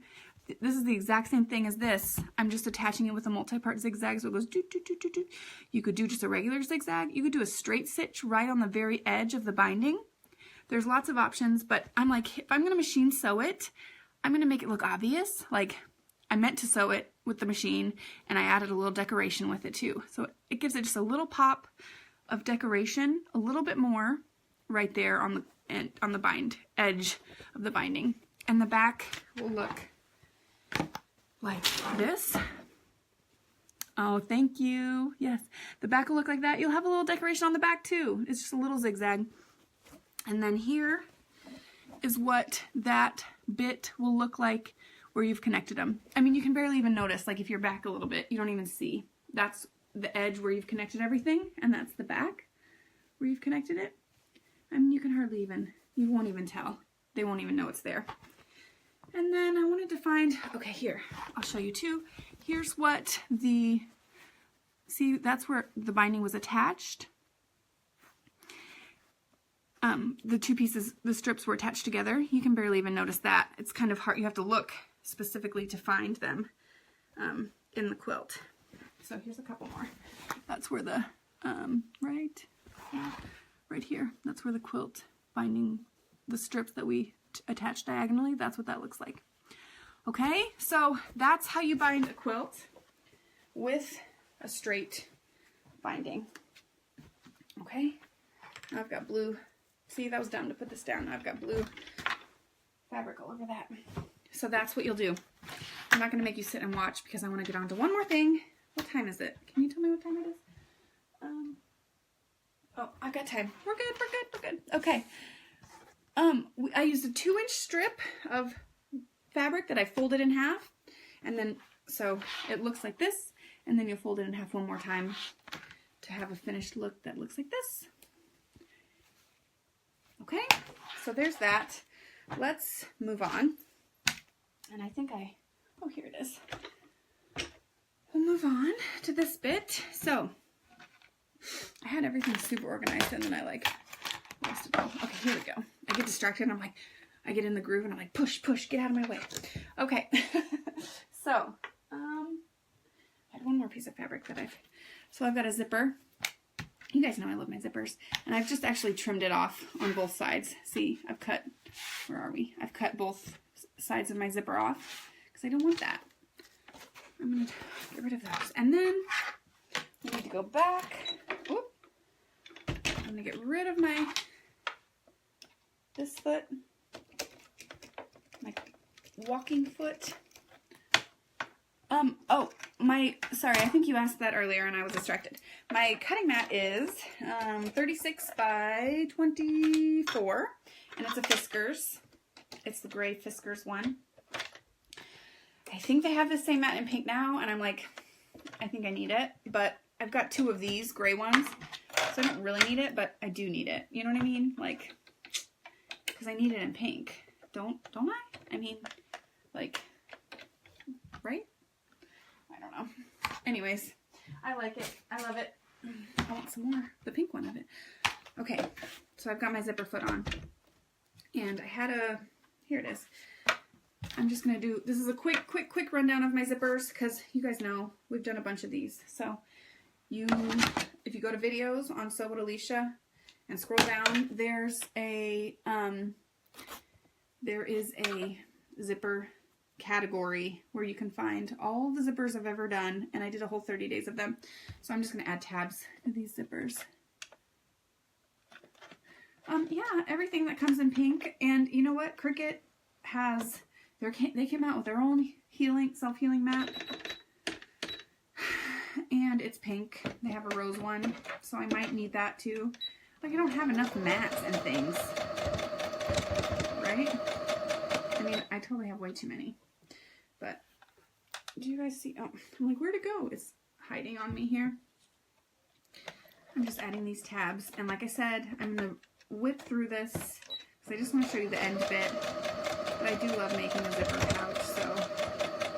Speaker 1: this is the exact same thing as this. I'm just attaching it with a multi-part zigzag, so it goes doo, doo, doo, doo, doo. You could do just a regular zigzag. You could do a straight stitch right on the very edge of the binding. There's lots of options, but I'm like, if I'm going to machine sew it, I'm going to make it look obvious. Like, I meant to sew it with the machine, and I added a little decoration with it too. So it gives it just a little pop of decoration, a little bit more right there on the edge of the binding. And the back will look like this. Oh, thank you. Yes, the back will look like that. You'll have a little decoration on the back too. It's just a little zigzag. And then here is what that bit will look like where you've connected them. I mean, you can barely even notice, like if you're back a little bit, you don't even see. That's the edge where you've connected everything, and that's the back where you've connected it. I mean, you can hardly even, you won't even tell. They won't even know it's there. And then I wanted to find, okay, here, I'll show you too. Here's what see, that's where the binding was attached. The two pieces, the strips were attached together. You can barely even notice that. It's kind of hard. You have to look specifically to find them in the quilt. So here's a couple more. That's where the, right here, that's where the quilt binding, the strips that we attach diagonally, that's what that looks like. Okay, so that's how you bind a quilt with a straight binding. Okay, now I've got blue. See, that was dumb to put this down. Now I've got blue fabric all over that. So that's what you'll do. I'm not going to make you sit and watch because I want to get on to one more thing. What time is it? Can you tell me what time it is? Oh, I've got time. We're good, we're good, we're good. Okay. I used a 2-inch strip of fabric that I folded in half. And then, so it looks like this. And then you'll fold it in half one more time to have a finished look that looks like this. Okay, so there's that. Let's move on. And I think oh, here it is. We'll move on to this bit. So, I had everything super organized and then I lost it all. Okay, here we go. I get distracted and I get in the groove and I'm like, push, push, get out of my way. Okay, so, I had one more piece of fabric that so I've got a zipper. You guys know I love my zippers. And I've just actually trimmed it off on both sides. See, I've cut, where are we? I've cut both sides of my zipper off because I don't want that. I'm going to get rid of those. And then I need to go back. Whoop. I'm going to get rid of this foot, my walking foot. Sorry, I think you asked that earlier and I was distracted. My cutting mat is 36 by 24, and it's a Fiskars. It's the gray Fiskars one. I think they have the same mat in pink now, and I'm like, I think I need it, but I've got 2 of these gray ones, so I don't really need it, but I do need it. You know what I mean? Like, because I need it in pink. Don't I? I mean, like, right? I don't know. Anyways, I like it. I love it. I want some more. The pink one of it. Okay, so I've got my zipper foot on. And I had here it is. I'm just going to do, this is a quick rundown of my zippers because you guys know we've done a bunch of these. So if you go to videos on Sew with Alicia and scroll down, there is a zipper category where you can find all the zippers I've ever done, and I did a whole 30 days of them. So I'm just going to add tabs to these zippers. Yeah, everything that comes in pink. And you know what? Cricut has they came out with their own self-healing mat. And it's pink. They have a rose one, so I might need that too. Like, I don't have enough mats and things, right? I mean, I totally have way too many. But, do you guys see? Oh, I'm like, where'd it go? It's hiding on me here. I'm just adding these tabs. And like I said, I'm going to whip through this because I just want to show you the end bit. But I do love making a zipper pouch, so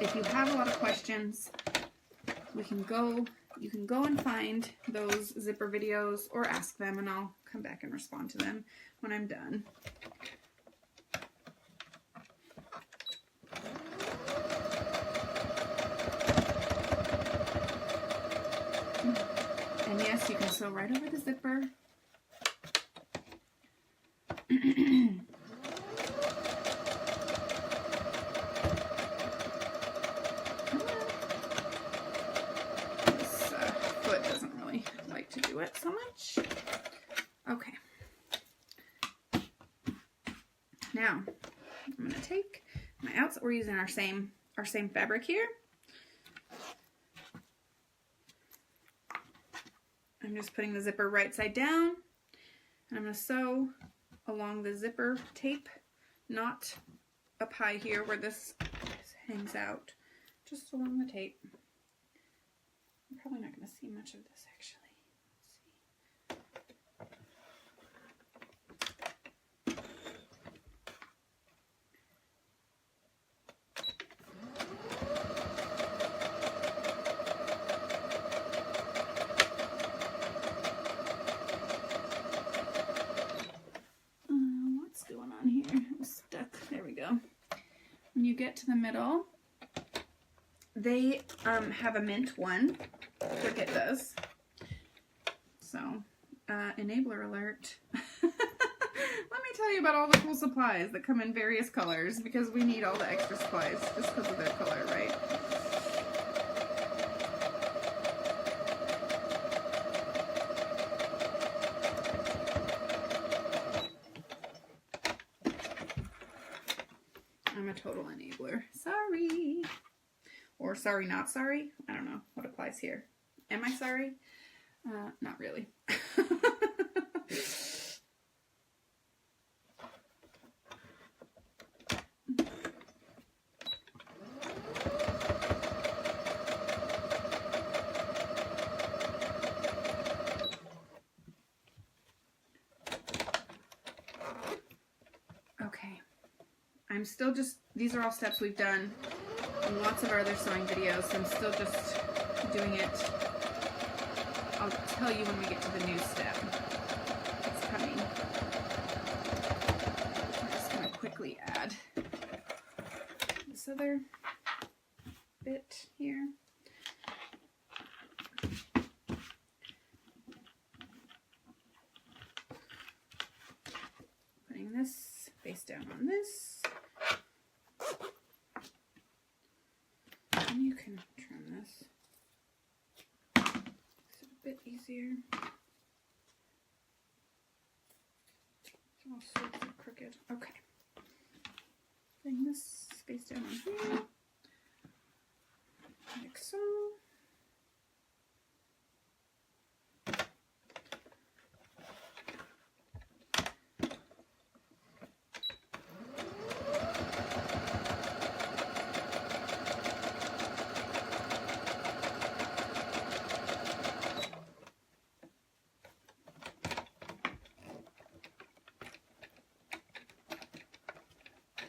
Speaker 1: if you have a lot of questions, you can go and find those zipper videos or ask them, and I'll come back and respond to them when I'm done. And yes, you can sew right over the zipper. So much. Okay. Now I'm going to take my outside. We're using our same fabric here. I'm just putting the zipper right side down, and I'm going to sew along the zipper tape, not up high here where this hangs out, just along the tape. I'm probably not going to see much of this actually. When you get to the middle, they have a mint one. Cricut does. So, enabler alert. Let me tell you about all the cool supplies that come in various colors, because we need all the extra supplies just because of their color, right? I'm a total enabler. Sorry. Or sorry, not sorry. I don't know what applies here. Am I sorry? Not really. I'm still just, these are all steps we've done in lots of our other sewing videos, so I'm still just doing it. I'll tell you when we get to the new step. It's coming. I'm just going to quickly add this other bit here. Putting this face down on this. And you can trim this. Makes it a bit easier. It's all sorts of crooked. Okay. Bring this face down on here. Like so.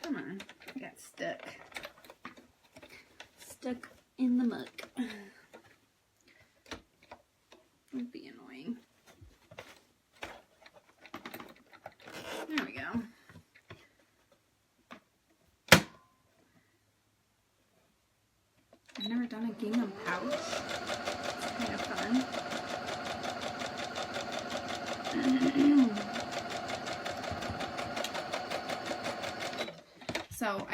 Speaker 1: Come on, I got stuck. Stuck in the muck. Would be annoying. There we go. I've never done a gingham pouch. It's kind of fun. So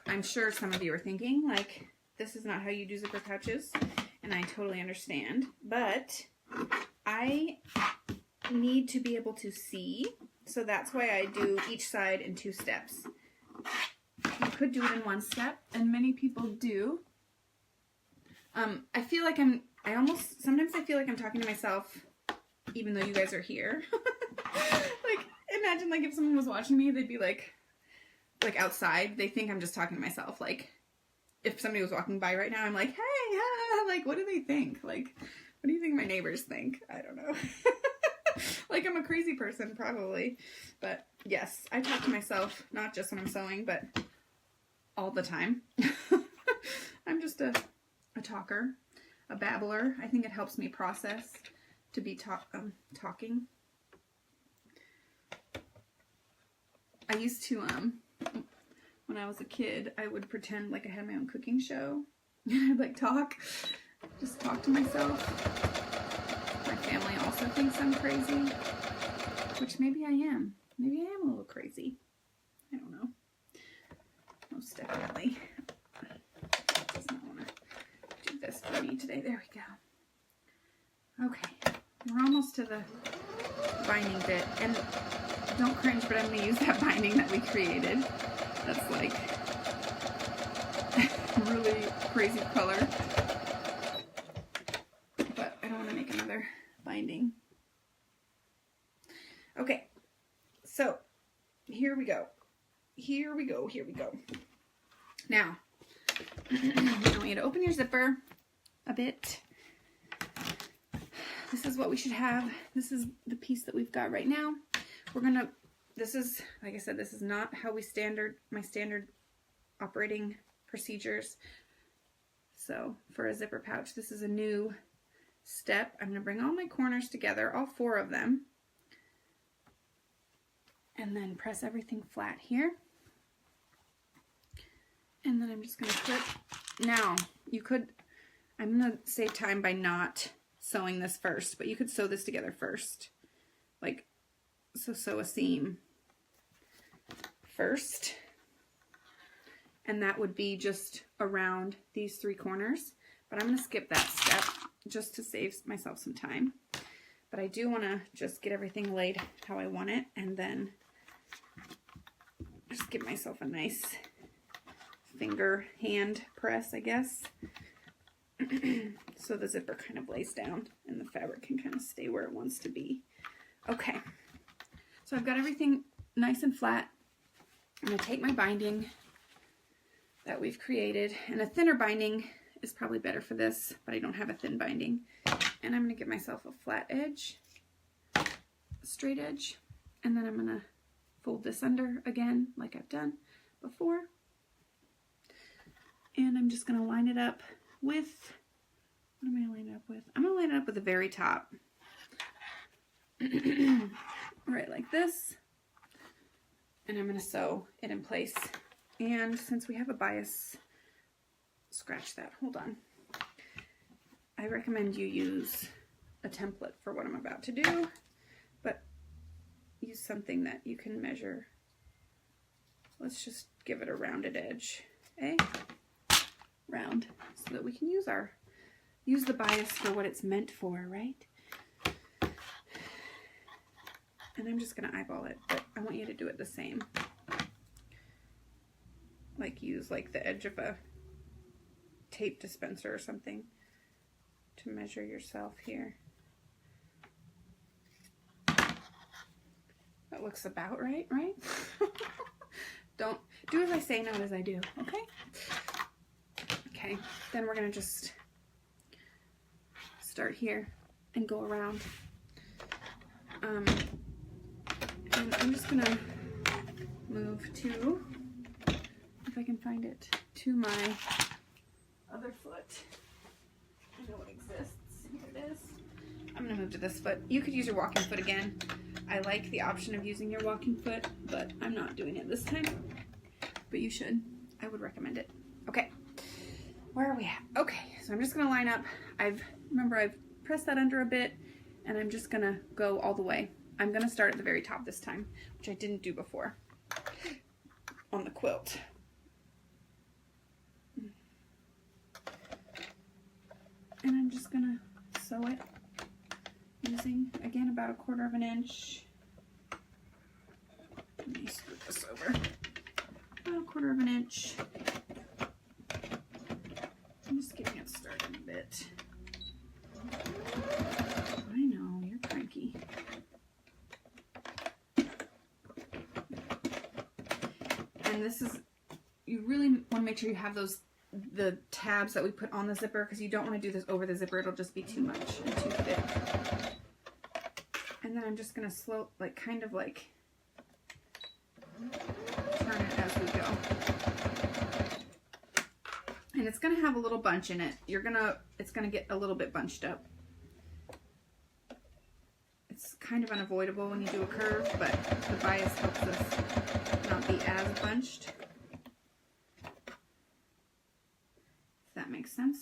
Speaker 1: I'm sure some of you are thinking, like, this is not how you do zipper pouches, and I totally understand, but I need to be able to see, so that's why I do each side in 2 steps. could do it in one step, and many people do. I feel like sometimes I feel like I'm talking to myself, even though you guys are here. Like, imagine like if someone was watching me, they'd be like outside, they think I'm just talking to myself. Like, if somebody was walking by right now, I'm like, hey, like, what do they think? Like, what do you think my neighbors think? I don't know. Like, I'm a crazy person, probably. But yes, I talk to myself, not just when I'm sewing, but all the time. I'm just a talker, a babbler. I think it helps me process to be talking. I used to, when I was a kid, I would pretend like I had my own cooking show. And I'd like just talk to myself. My family also thinks I'm crazy, which maybe I am. Maybe I am a little crazy. I don't know. Most definitely. Does not want to do this for me today. There we go. Okay, we're almost to the binding bit, and don't cringe, but I'm going to use that binding that we created. That's like really crazy color, but I don't want to make another binding. Okay, so here we go. Here we go. Here we go. Now, I want you to open your zipper a bit. This is what we should have. This is the piece that we've got right now. This is, like I said, this is not how my standard operating procedures. So for a zipper pouch, this is a new step. I'm going to bring all my corners together, all 4 of them, and then press everything flat here. And then I'm just going to clip. Now, I'm going to save time by not sewing this first, but you could sew this together first. Like, so sew a seam first, and that would be just around these 3 corners, but I'm going to skip that step just to save myself some time. But I do want to just get everything laid how I want it, and then just give myself a nice hand press, I guess, so the zipper kind of lays down and the fabric can kind of stay where it wants to be. Okay, so I've got everything nice and flat. I'm going to take my binding that we've created, and a thinner binding is probably better for this, but I don't have a thin binding. And I'm going to give myself a flat edge, a straight edge, and then I'm going to fold this under again like I've done before. And I'm just going to line it up with, what am I going to line it up with? I'm going to line it up with the very top. Right like this. And I'm going to sew it in place. And since we have a bias, scratch that. Hold on. I recommend you use a template for what I'm about to do, but use something that you can measure. Let's just give it a rounded edge. Round, so that we can use the bias for what it's meant for, right? And I'm just going to eyeball it, but I want you to do it the same. Like use like the edge of a tape dispenser or something to measure yourself here. That looks about right, right? Don't do as I say, not as I do, okay? Okay, then we're going to just start here and go around. And I'm just going to move to, if I can find it, to my other foot. I know it exists. Here it is. I'm going to move to this foot. You could use your walking foot again. I like the option of using your walking foot, but I'm not doing it this time. But you should. I would recommend it. Okay. Where are we at? Okay, so I'm just going to line up. Remember I've pressed that under a bit, and I'm just going to go all the way. I'm going to start at the very top this time, which I didn't do before on the quilt. And I'm just going to sew it using, again, about 1/4 inch. Let me scoot this over. About 1/4 inch. inch. I'm just getting it started a bit. I know, you're cranky. And this is, you really want to make sure you have the tabs that we put on the zipper, because you don't want to do this over the zipper. It'll just be too much and too thick. And then I'm just going to kind of turn it as we go. And it's going to have a little bunch in it. It's going to get a little bit bunched up. It's kind of unavoidable when you do a curve, but the bias helps us not be as bunched. If that makes sense.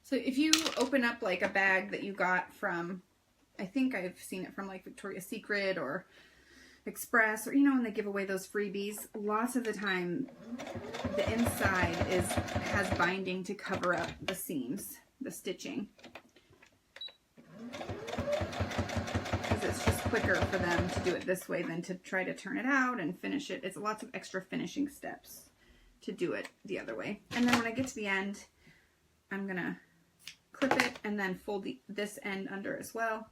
Speaker 1: So if you open up like a bag that you got from, I think I've seen it from like Victoria's Secret or Express, or you know when they give away those freebies, lots of the time the inside has binding to cover up the seams, the stitching. Because it's just quicker for them to do it this way than to try to turn it out and finish it. It's lots of extra finishing steps to do it the other way. And then when I get to the end, I'm going to clip it and then fold this end under as well,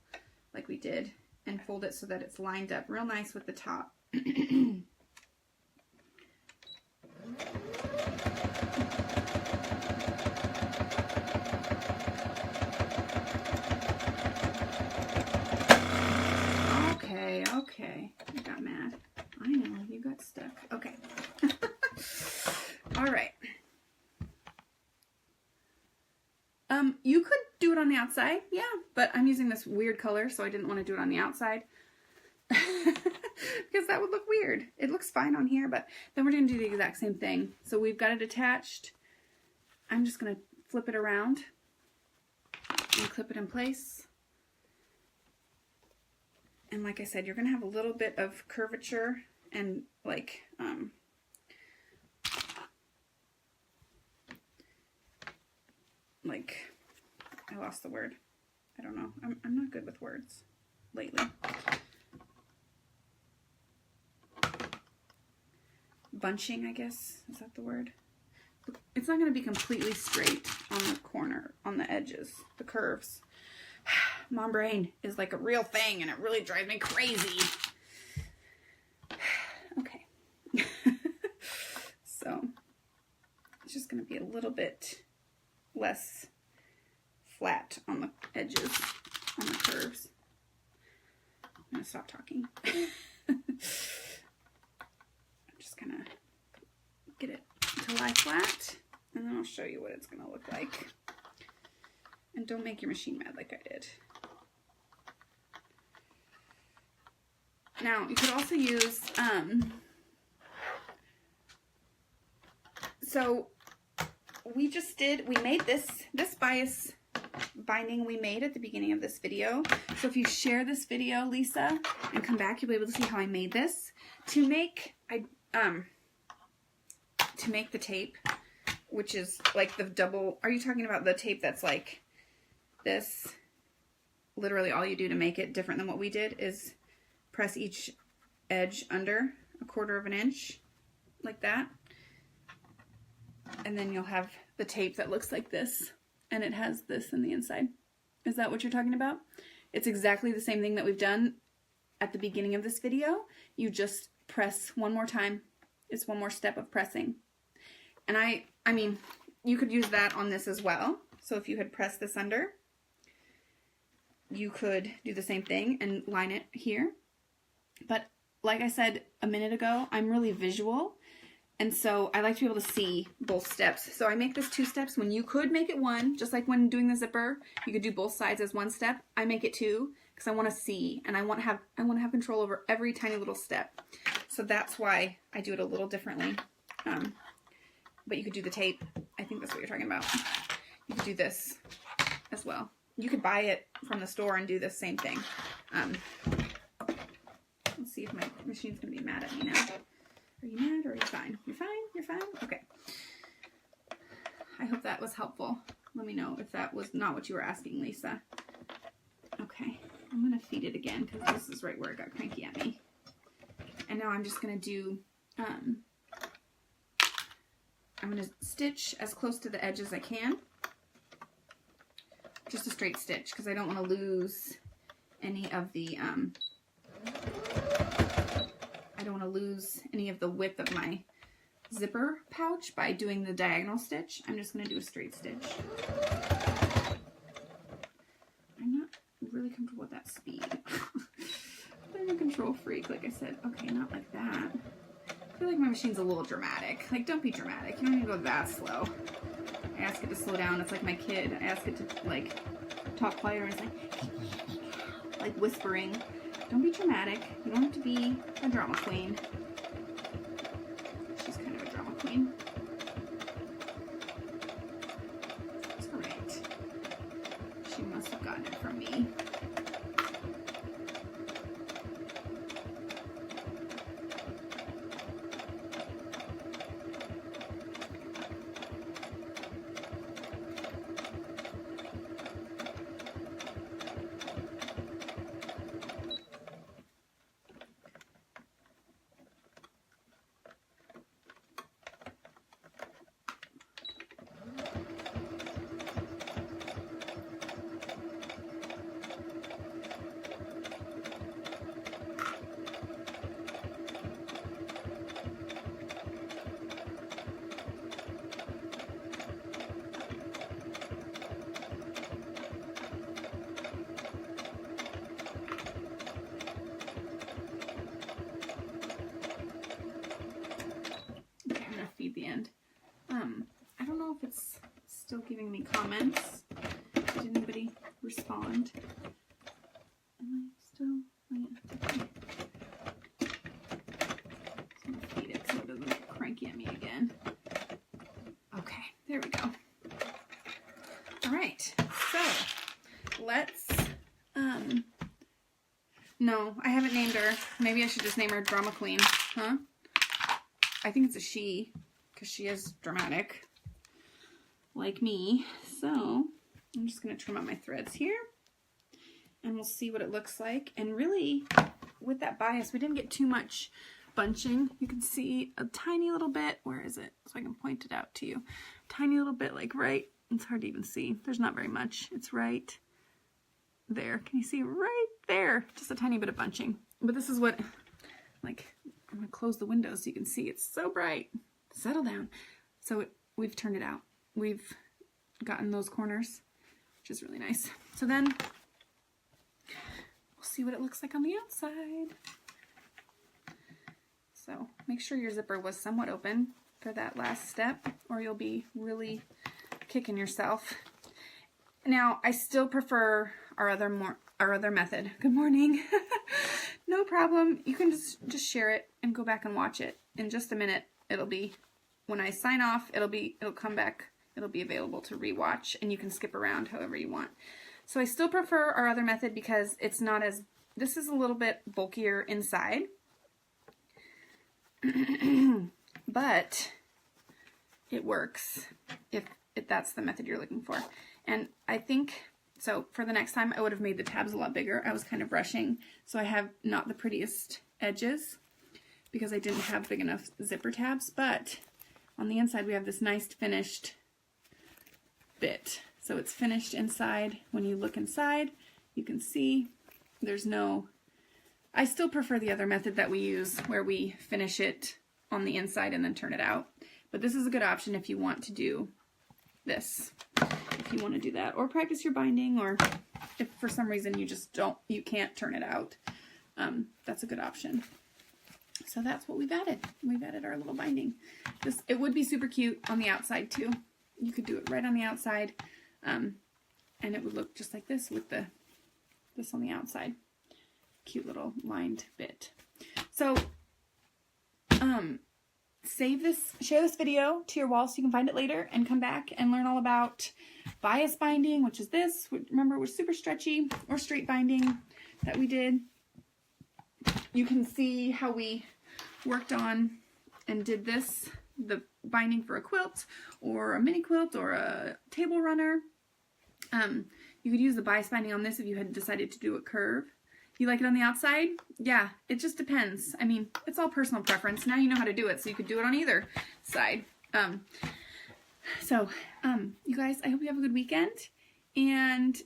Speaker 1: like we did, and fold it so that it's lined up real nice with the top. Okay, you got mad. I know, you got stuck. Okay. All right. You could do it on the outside, yeah, but I'm using this weird color, so I didn't want to do it on the outside. Because that would look weird. It looks fine on here, but then we're going to do the exact same thing. So we've got it attached. I'm just going to flip it around and clip it in place. And like I said, you're going to have a little bit of curvature and like, I lost the word. I don't know. I'm not good with words lately. Bunching, I guess. Is that the word? It's not going to be completely straight on the corner, on the edges, the curves. Mom brain is like a real thing, and it really drives me crazy. Okay. So, it's just going to be a little bit less flat on the edges, on the curves. I'm going to stop talking. I'm just going to get it to lie flat, and then I'll show you what it's going to look like. And don't make your machine mad like I did. Now, you could also use, so we made this bias binding we made at the beginning of this video. So if you share this video, Lisa, and come back, you'll be able to see how I made this. To make the tape, which is like the double, are you talking about the tape that's like this? Literally all you do to make it different than what we did is press each edge under 1/4 of an inch, like that. And then you'll have the tape that looks like this, and it has this in the inside. Is that what you're talking about? It's exactly the same thing that we've done at the beginning of this video. You just press one more time. It's one more step of pressing. And I mean, you could use that on this as well. So if you had pressed this under, you could do the same thing and line it here. But like I said a minute ago, I'm really visual. And so I like to be able to see both steps. So I make this 2 steps when you could make it 1, just like when doing the zipper, you could do both sides as 1 step. I make it 2 because I want to see, and I want to have control over every tiny little step. So that's why I do it a little differently. But you could do the tape. I think that's what you're talking about. You could do this as well. You could buy it from the store and do the same thing. Let's see see if my machine's gonna be mad at me now. Are you mad or are you fine? You're fine? You're fine? Okay. I hope that was helpful. Let me know if that was not what you were asking, Lisa. Okay, I'm gonna feed it again because this is right where it got cranky at me. And now I'm just gonna do, I'm gonna stitch as close to the edge as I can. Just a straight stitch because I don't want to lose any of the, I don't want to lose any of the width of my zipper pouch by doing the diagonal stitch. I'm just going to do a straight stitch. I'm not really comfortable with that speed. I'm a control freak, like I said. Okay, not like that. I feel like my machine's a little dramatic. Like, don't be dramatic. You don't need to go that slow. I ask it to slow down. It's like my kid. I ask it to, like, talk quieter, and it's like whispering. Don't be dramatic. You don't have to be a drama queen. She's kind of a drama queen. It's great. She must have gotten it from me. The end. I don't know if it's still giving me comments. Did anybody respond? Am I still? Oh, yeah. Just gonna feed it so it doesn't get cranky at me again. Okay, there we go. All right, so let's. No, I haven't named her. Maybe I should just name her Drama Queen, huh? I think it's a she. Because she is dramatic, like me. So I'm just going to trim out my threads here, and we'll see what it looks like. And really, with that bias, we didn't get too much bunching. You can see a tiny little bit. Where is it? So I can point it out to you. Tiny little bit, like right. It's hard to even see. There's not very much. It's right there. Can you see right there? Just a tiny bit of bunching. But this is what, like, I'm going to close the window so you can see. It's so bright. Settle down. So we've turned it out. We've gotten those corners, which is really nice. So then we'll see what it looks like on the outside. So make sure your zipper was somewhat open for that last step, or you'll be really kicking yourself. Now, I still prefer our other method. Good morning. No problem. You can just share it and go back and watch it in just a minute. It'll be, when I sign off, it'll come back, it'll be available to rewatch, and you can skip around however you want. So I still prefer our other method because it's not as, this is a little bit bulkier inside, but it works if that's the method you're looking for. And I think, so for the next time I would have made the tabs a lot bigger. I was kind of rushing, so I have not the prettiest edges, because I didn't have big enough zipper tabs, but on the inside we have this nice finished bit. So it's finished inside. When you look inside, you can see there's no, I still prefer the other method that we use where we finish it on the inside and then turn it out. But this is a good option if you want to do this, if you want to do that, or practice your binding, or if for some reason you can't turn it out, that's a good option. So that's what we've added. We've added our little binding. It would be super cute on the outside too. You could do it right on the outside, and it would look just like this with this on the outside. Cute little lined bit. So, share this video to your wall so you can find it later and come back and learn all about bias binding, which is this. Remember, we're super stretchy, or straight binding that we did. you can see how we worked on and did this, the binding for a quilt or a mini quilt or a table runner. You could use the bias binding on this if you had decided to do a curve. You like it on the outside? Yeah, it just depends. I mean, it's all personal preference. Now you know how to do it, so you could do it on either side. You guys, I hope you have a good weekend. And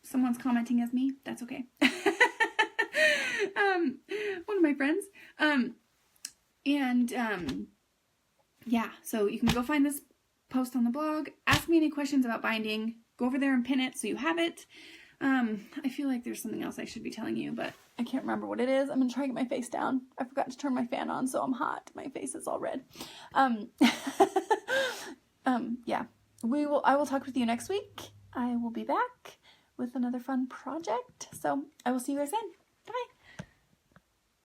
Speaker 1: someone's commenting as me. That's okay. One of my friends. Yeah, so you can go find this post on the blog. Ask me any questions about binding. Go over there and pin it so you have it. I feel like there's something else I should be telling you, but I can't remember what it is. I'm going to try to get my face down. I forgot to turn my fan on, so I'm hot. My face is all red. Yeah. I will talk with you next week. I will be back with another fun project. So I will see you guys then.